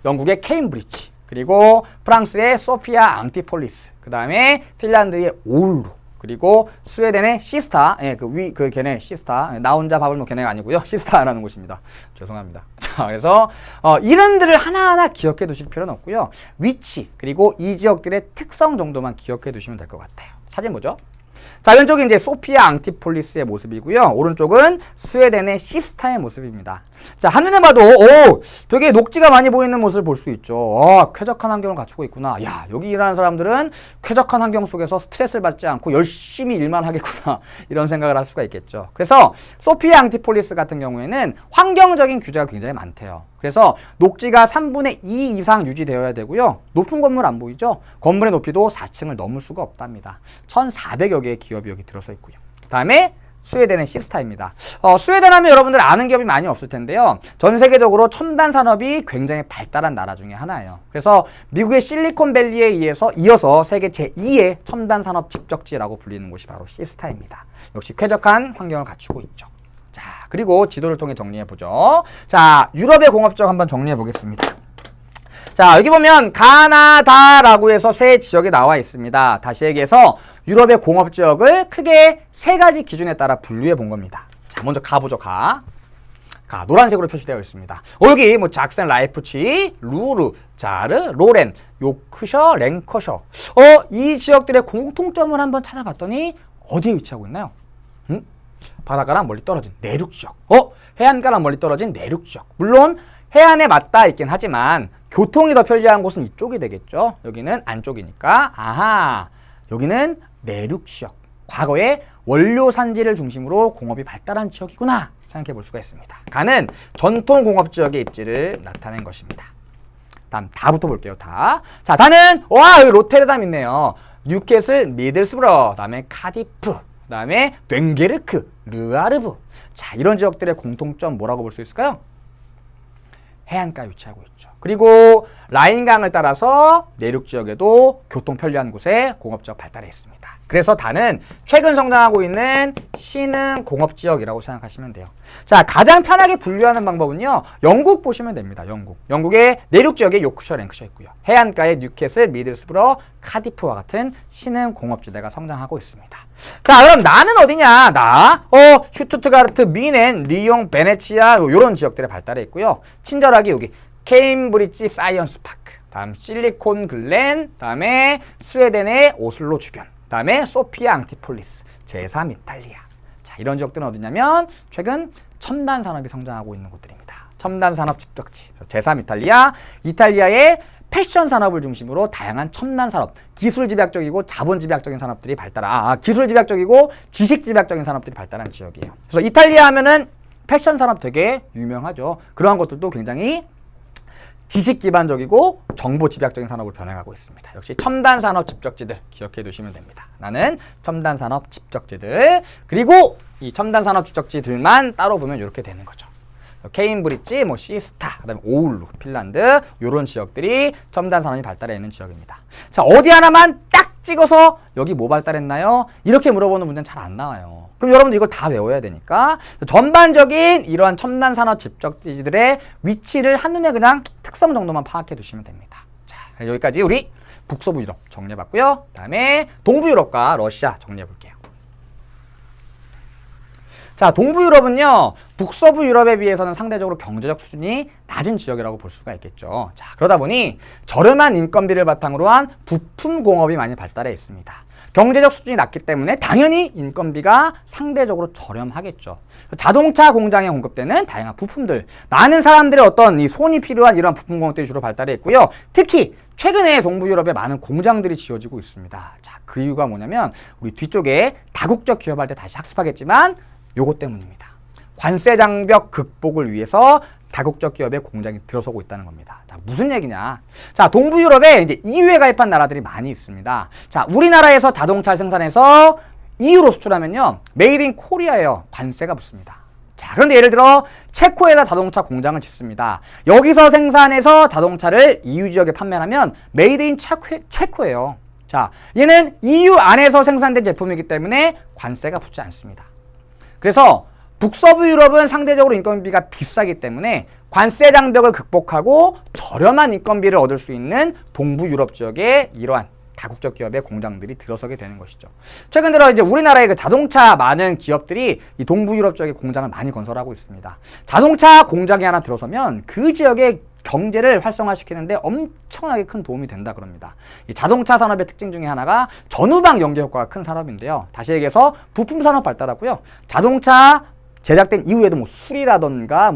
영국의 케임브리지, 그리고 프랑스의 소피아 앙티폴리스, 그 다음에 핀란드의 오울루, 그리고 스웨덴의 시스타, 걔네 시스타, 나 혼자 밥을 먹 걔네가 아니고요. 시스타라는 곳입니다. 죄송합니다. 자, 그래서 이름들을 하나하나 기억해 두실 필요는 없고요. 위치, 그리고 이 지역들의 특성 정도만 기억해 두시면 될 것 같아요. 사진 보죠. 자, 왼쪽이 이제 소피아 앙티폴리스의 모습이고요. 오른쪽은 스웨덴의 시스타의 모습입니다. 자, 한눈에 봐도 되게 녹지가 많이 보이는 모습을 볼 수 있죠. 쾌적한 환경을 갖추고 있구나. 야, 여기 일하는 사람들은 쾌적한 환경 속에서 스트레스를 받지 않고 열심히 일만 하겠구나. 이런 생각을 할 수가 있겠죠. 그래서 소피아 앙티폴리스 같은 경우에는 환경적인 규제가 굉장히 많대요. 그래서 녹지가 3분의 2 이상 유지되어야 되고요. 높은 건물 안 보이죠? 건물의 높이도 4층을 넘을 수가 없답니다. 1,400여 개의 기업이 여기 들어서 있고요. 그 다음에 스웨덴의 시스타입니다. 스웨덴 하면 여러분들 아는 기업이 많이 없을 텐데요. 전 세계적으로 첨단 산업이 굉장히 발달한 나라 중에 하나예요. 그래서 미국의 실리콘밸리에 이어서 세계 제2의 첨단 산업 집적지라고 불리는 곳이 바로 시스타입니다. 역시 쾌적한 환경을 갖추고 있죠. 자, 그리고 지도를 통해 정리해보죠. 자, 유럽의 공업적 한번 정리해보겠습니다. 자, 여기 보면 가나다라고 해서 세 지역이 나와 있습니다. 다시 얘기해서 유럽의 공업지역을 크게 세 가지 기준에 따라 분류해 본 겁니다. 자, 먼저 가보죠. 노란색으로 표시되어 있습니다. 여기 뭐 작센, 라이프치, 루르, 자르, 로렌, 요크셔, 랭커셔. 이 지역들의 공통점을 한번 찾아봤더니 어디에 위치하고 있나요? 바닷가랑 멀리 떨어진 내륙 지역. 해안가랑 멀리 떨어진 내륙 지역. 물론 해안에 맞닿아 있긴 하지만 교통이 더 편리한 곳은 이쪽이 되겠죠. 여기는 안쪽이니까. 여기는 내륙 지역. 과거에 원료 산지를 중심으로 공업이 발달한 지역이구나 생각해 볼 수가 있습니다. 가는 전통 공업 지역의 입지를 나타낸 것입니다. 다음 다부터 볼게요. 자, 다는 여기 로테르담 있네요. 뉴캐슬, 미들스브러, 그다음에 카디프, 그다음에 됴게르크, 르아르브. 자, 이런 지역들의 공통점 뭐라고 볼 수 있을까요? 해안가에 위치하고 있죠. 그리고 라인강을 따라서 내륙 지역에도 교통 편리한 곳에 공업지역 발달해 있습니다. 그래서 다는 최근 성장하고 있는 신흥 공업지역이라고 생각하시면 돼요. 자, 가장 편하게 분류하는 방법은요. 영국 보시면 됩니다. 영국의 내륙 지역에 요크셔, 랭크셔 있고요. 해안가에 뉴캐슬, 미들스브러, 카디프와 같은 신흥 공업지대가 성장하고 있습니다. 자, 그럼 나는 어디냐? 슈투트가르트, 미넨, 리옹, 베네치아 이런 지역들에 발달해 있고요. 친절하게 여기 케임브리지 사이언스 파크, 다음 실리콘 글렌, 다음에 스웨덴의 오슬로 주변, 다음에 소피아 앙티폴리스, 제3 이탈리아. 자, 이런 지역들은 어디냐면 최근 첨단 산업이 성장하고 있는 곳들입니다. 첨단 산업 집적지. 제3 이탈리아의 패션 산업을 중심으로 다양한 첨단 산업, 기술 집약적이고 자본 집약적인 산업들이 기술 집약적이고 지식 집약적인 산업들이 발달한 지역이에요. 그래서 이탈리아 하면은 패션 산업 되게 유명하죠. 그러한 것들도 굉장히 지식 기반적이고 정보 집약적인 산업을 변해가고 있습니다. 역시 첨단 산업 집적지들 기억해 두시면 됩니다. 나는 첨단 산업 집적지들. 그리고 이 첨단 산업 집적지들만 따로 보면 이렇게 되는 거죠. 케임브리지, 뭐 시스타, 그다음에 오울루, 핀란드 이런 지역들이 첨단 산업이 발달해 있는 지역입니다. 자, 어디 하나만 딱 찍어서 여기 뭐 발달했나요? 이렇게 물어보는 문제는 잘 안 나와요. 그럼 여러분들 이걸 다 외워야 되니까 전반적인 이러한 첨단 산업 집적지들의 위치를 한눈에 그냥 특성 정도만 파악해 두시면 됩니다. 자, 여기까지 우리 북서부 유럽 정리해 봤고요. 그다음에 동부 유럽과 러시아 정리해 볼게요. 자, 동부 유럽은요, 북서부 유럽에 비해서는 상대적으로 경제적 수준이 낮은 지역이라고 볼 수가 있겠죠. 자, 그러다 보니 저렴한 인건비를 바탕으로 한 부품 공업이 많이 발달해 있습니다. 경제적 수준이 낮기 때문에 당연히 인건비가 상대적으로 저렴하겠죠. 자동차 공장에 공급되는 다양한 부품들, 많은 사람들의 어떤 이 손이 필요한 이런 부품 공업들이 주로 발달해 있고요. 특히 최근에 동부 유럽에 많은 공장들이 지어지고 있습니다. 자, 그 이유가 뭐냐면 우리 뒤쪽에 다국적 기업할 때 다시 학습하겠지만 요것 때문입니다. 관세 장벽 극복을 위해서 다국적 기업의 공장이 들어서고 있다는 겁니다. 자, 무슨 얘기냐? 자, 동부 유럽에 이제 EU에 가입한 나라들이 많이 있습니다. 자, 우리나라에서 자동차를 생산해서 EU로 수출하면요, 메이드 인 코리아예요. 관세가 붙습니다. 자, 그런데 예를 들어 체코에다 자동차 공장을 짓습니다. 여기서 생산해서 자동차를 EU 지역에 판매하면 메이드 인 체코예요. 자, 얘는 EU 안에서 생산된 제품이기 때문에 관세가 붙지 않습니다. 그래서 북서부 유럽은 상대적으로 인건비가 비싸기 때문에 관세 장벽을 극복하고 저렴한 인건비를 얻을 수 있는 동부 유럽 지역에 이러한 다국적 기업의 공장들이 들어서게 되는 것이죠. 최근 들어 이제 우리나라의 그 자동차 많은 기업들이 이 동부 유럽 지역에 공장을 많이 건설하고 있습니다. 자동차 공장이 하나 들어서면 그 지역의 경제를 활성화시키는데 엄청나게 큰 도움이 된다 그럽니다. 이 자동차 산업의 특징 중에 하나가 전후방 연계 효과가 큰 산업인데요. 다시 얘기해서 부품 산업 발달하고요. 자동차 제작된 이후에도 뭐 술이라던가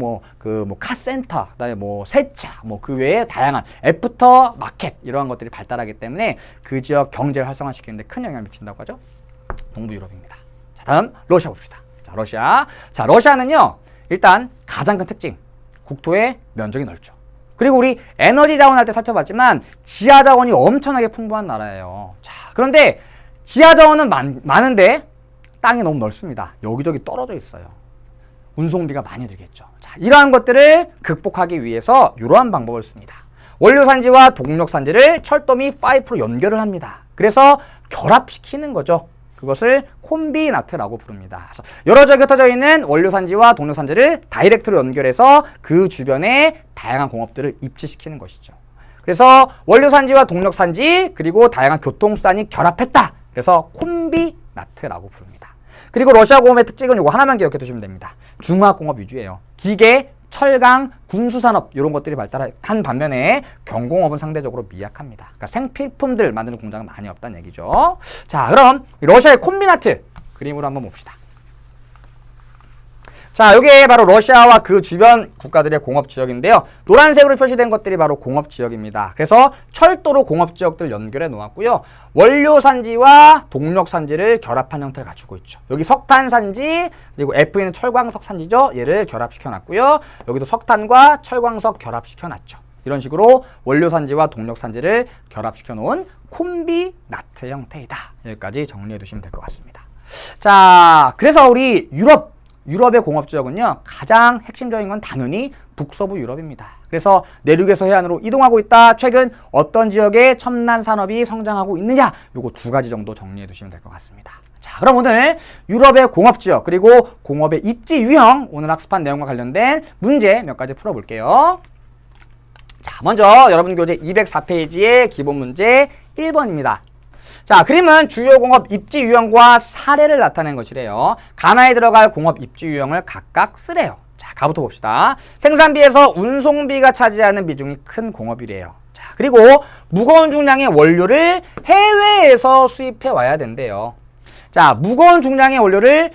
카센터, 그다음에 세차, 그 외에 다양한 애프터 마켓 이러한 것들이 발달하기 때문에 그 지역 경제를 활성화시키는데 큰 영향을 미친다고 하죠. 동부 유럽입니다. 자, 다음 러시아 봅시다. 자, 러시아. 자, 러시아는요, 일단 가장 큰 특징, 국토의 면적이 넓죠. 그리고 우리 에너지 자원 할 때 살펴봤지만 지하 자원이 엄청나게 풍부한 나라예요. 자, 그런데 지하 자원은 많은데 땅이 너무 넓습니다. 여기저기 떨어져 있어요. 운송비가 많이 들겠죠. 자, 이러한 것들을 극복하기 위해서 이러한 방법을 씁니다. 원료 산지와 동력 산지를 철도 및 파이프로 연결을 합니다. 그래서 결합시키는 거죠. 그것을 콤비나트라고 부릅니다. 그래서 여러 지역에 흩어져 있는 원료 산지와 동력 산지를 다이렉트로 연결해서 그 주변에 다양한 공업들을 입지시키는 것이죠. 그래서 원료 산지와 동력 산지 그리고 다양한 교통수단이 결합했다. 그래서 콤비나트라고 부릅니다. 그리고 러시아 공업의 특징은 이거 하나만 기억해 두시면 됩니다. 중화공업 위주예요. 기계, 철강, 군수산업 이런 것들이 발달한 반면에 경공업은 상대적으로 미약합니다. 그러니까 생필품들 만드는 공장은 많이 없다는 얘기죠. 자, 그럼 러시아의 콤비나트 그림으로 한번 봅시다. 자, 이게 바로 러시아와 그 주변 국가들의 공업지역인데요. 노란색으로 표시된 것들이 바로 공업지역입니다. 그래서 철도로 공업지역들 연결해 놓았고요. 원료산지와 동력산지를 결합한 형태를 갖추고 있죠. 여기 석탄산지, 그리고 F는 철광석 산지죠. 얘를 결합시켜 놨고요. 여기도 석탄과 철광석 결합시켜 놨죠. 이런 식으로 원료산지와 동력산지를 결합시켜 놓은 콤비나트 형태이다. 여기까지 정리해 두시면 될 것 같습니다. 자, 그래서 우리 유럽의 공업지역은요, 가장 핵심적인 건 당연히 북서부 유럽입니다. 그래서 내륙에서 해안으로 이동하고 있다. 최근 어떤 지역에 첨단 산업이 성장하고 있느냐, 요거 두 가지 정도 정리해 두시면 될 것 같습니다. 자, 그럼 오늘 유럽의 공업지역 그리고 공업의 입지 유형, 오늘 학습한 내용과 관련된 문제 몇 가지 풀어볼게요. 자, 먼저 여러분 교재 204페이지의 기본 문제 1번입니다. 자, 그림은 주요 공업 입지 유형과 사례를 나타낸 것이래요. 가나에 들어갈 공업 입지 유형을 각각 쓰래요. 자, 가부터 봅시다. 생산비에서 운송비가 차지하는 비중이 큰 공업이래요. 자, 그리고 무거운 중량의 원료를 해외에서 수입해 와야 된대요. 자, 무거운 중량의 원료를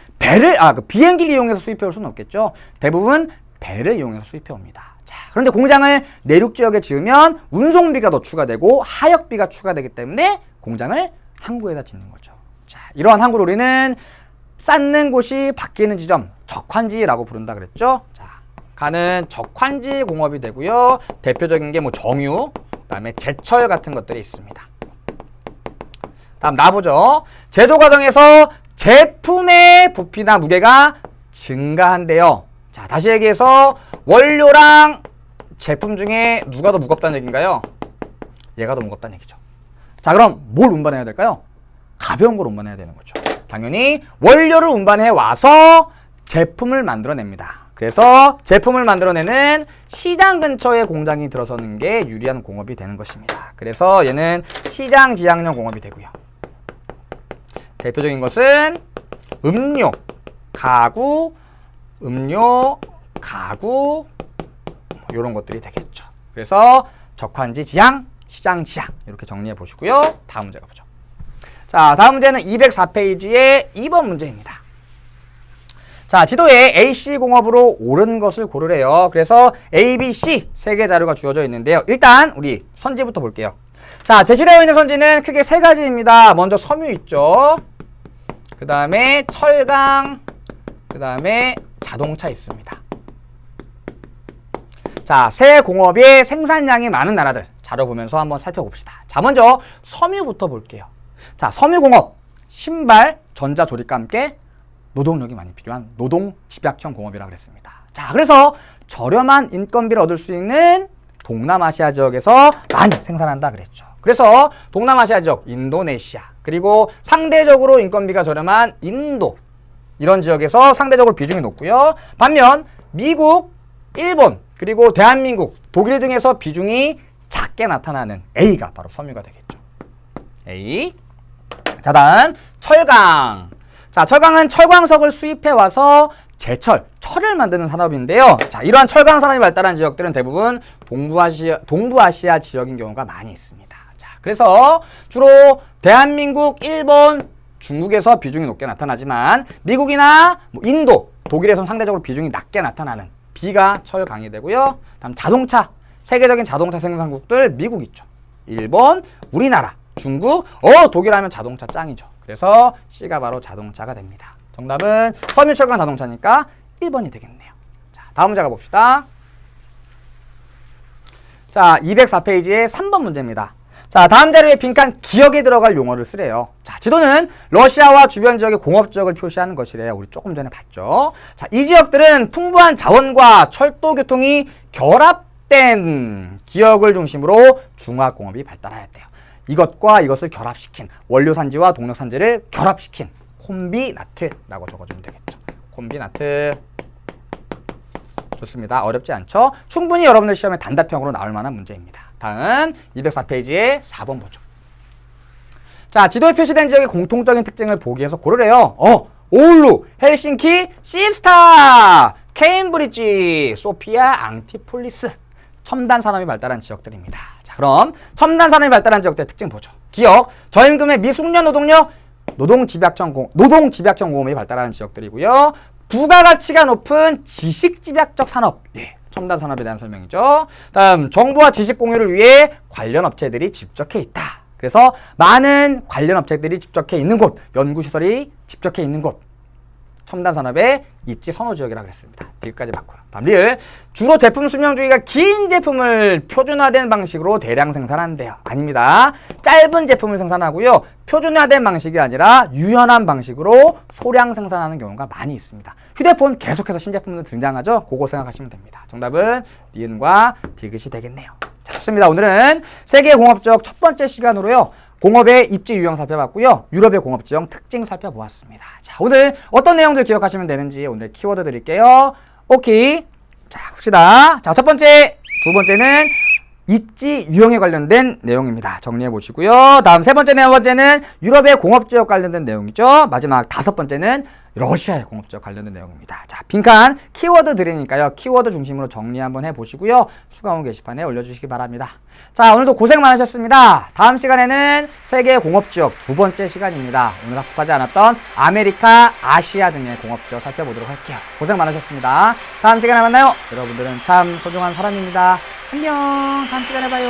비행기를 이용해서 수입해 올 수는 없겠죠. 대부분 배를 이용해서 수입해 옵니다. 자, 그런데 공장을 내륙 지역에 지으면 운송비가 더 추가되고 하역비가 추가되기 때문에 공장을 항구에다 짓는 거죠. 자, 이러한 항구를 우리는 쌓는 곳이 바뀌는 지점, 적환지라고 부른다 그랬죠. 자, 가는 적환지 공업이 되고요. 대표적인 게 정유, 그다음에 제철 같은 것들이 있습니다. 다음 나보죠. 제조 과정에서 제품의 부피나 무게가 증가한대요. 자, 다시 얘기해서 원료랑 제품 중에 누가 더 무겁다는 얘기인가요? 얘가 더 무겁다는 얘기죠. 자, 그럼 뭘 운반해야 될까요? 가벼운 걸 운반해야 되는 거죠. 당연히 원료를 운반해 와서 제품을 만들어냅니다. 그래서 제품을 만들어내는 시장 근처에 공장이 들어서는 게 유리한 공업이 되는 것입니다. 그래서 얘는 시장 지향형 공업이 되고요. 대표적인 것은 음료, 가구, 이런 것들이 되겠죠. 그래서 적환지 지향, 시장 지향 이렇게 정리해 보시고요. 다음 문제 가보죠. 자, 다음 문제는 204페이지의 2번 문제입니다. 자, 지도에 AC 공업으로 옳은 것을 고르래요. 그래서 A, B, C 세 개 자료가 주어져 있는데요. 일단 우리 선지부터 볼게요. 자, 제시되어 있는 선지는 크게 세 가지입니다. 먼저 섬유 있죠. 그 다음에 철강, 그 다음에 자동차 있습니다. 자, 새 공업의 생산량이 많은 나라들 자료 보면서 한번 살펴봅시다. 자, 먼저 섬유부터 볼게요. 자, 섬유공업, 신발, 전자조립과 함께 노동력이 많이 필요한 노동 집약형 공업이라고 그랬습니다. 자, 그래서 저렴한 인건비를 얻을 수 있는 동남아시아 지역에서 많이 생산한다 그랬죠. 그래서 동남아시아 지역, 인도네시아, 그리고 상대적으로 인건비가 저렴한 인도, 이런 지역에서 상대적으로 비중이 높고요. 반면 미국, 일본, 그리고 대한민국, 독일 등에서 비중이 작게 나타나는 A가 바로 섬유가 되겠죠. A. 자, 다음 철강. 자, 철강은 철광석을 수입해 와서 제철, 철을 만드는 산업인데요. 자, 이러한 철강 산업이 발달한 지역들은 대부분 동부아시아 지역인 경우가 많이 있습니다. 자, 그래서 주로 대한민국, 일본, 중국에서 비중이 높게 나타나지만 미국이나 인도, 독일에서는 상대적으로 비중이 낮게 나타나는 B가 철강이 되고요. 다음 자동차, 세계적인 자동차 생산국들 미국 있죠. 일본, 우리나라, 중국, 독일 하면 자동차 짱이죠. 그래서 C가 바로 자동차가 됩니다. 정답은 섬유, 철강, 자동차니까 1번이 되겠네요. 자, 다음 문제 가봅시다. 자, 204페이지의 3번 문제입니다. 자, 다음 자료에 빈칸 기억에 들어갈 용어를 쓰래요. 자, 지도는 러시아와 주변 지역의 공업지역을 표시하는 것이래요. 우리 조금 전에 봤죠. 자, 이 지역들은 풍부한 자원과 철도 교통이 결합된 기역을 중심으로 중화공업이 발달하였대요. 이것과 이것을 결합시킨 원료 산지와 동력 산지를 결합시킨 콤비나트라고 적어주면 되겠죠. 콤비나트. 좋습니다. 어렵지 않죠? 충분히 여러분들 시험에 단답형으로 나올 만한 문제입니다. 다음 204페이지에 4번 보죠. 자, 지도에 표시된 지역의 공통적인 특징을 보기 위해서 고르래요. 오울루, 헬싱키, 시스타, 케임브리지, 소피아, 앙티폴리스. 첨단 산업이 발달한 지역들입니다. 자, 그럼 첨단 산업이 발달한 지역들의 특징 보죠. 기억, 저임금의 미숙련 노동력, 노동집약형 공업이 발달하는 지역들이고요. 부가가치가 높은 지식집약적 산업, 첨단 산업에 대한 설명이죠. 다음, 정보와 지식 공유를 위해 관련 업체들이 집적해 있다. 그래서 많은 관련 업체들이 집적해 있는 곳, 연구시설이 집적해 있는 곳, 첨단 산업의 입지 선호 지역이라고 했습니다. 여기까지 맞고요. 다음 리을, 주로 제품 수명주기가 긴 제품을 표준화된 방식으로 대량 생산한대요. 아닙니다. 짧은 제품을 생산하고요. 표준화된 방식이 아니라 유연한 방식으로 소량 생산하는 경우가 많이 있습니다. 휴대폰 계속해서 신제품도 등장하죠. 그거 생각하시면 됩니다. 정답은 니은과 디귿이 되겠네요. 자, 좋습니다. 오늘은 세계 공업지역 첫 번째 시간으로요. 공업의 입지 유형 살펴봤고요. 유럽의 공업지형 특징 살펴보았습니다. 자, 오늘 어떤 내용들 기억하시면 되는지 오늘 키워드 드릴게요. 오케이. 자, 봅시다. 자, 첫 번째, 두 번째는 입지 유형에 관련된 내용입니다. 정리해 보시고요. 다음 세 번째, 네 번째는 유럽의 공업지역 관련된 내용이죠. 마지막 다섯 번째는 러시아의 공업지역 관련된 내용입니다. 자, 빈칸 키워드 드리니까요. 키워드 중심으로 정리 한번 해보시고요. 수강호 게시판에 올려주시기 바랍니다. 자, 오늘도 고생 많으셨습니다. 다음 시간에는 세계 공업지역 두 번째 시간입니다. 오늘 학습하지 않았던 아메리카, 아시아 등의 공업지역 살펴보도록 할게요. 고생 많으셨습니다. 다음 시간에 만나요. 여러분들은 참 소중한 사람입니다. 안녕. 다음 시간에 봐요.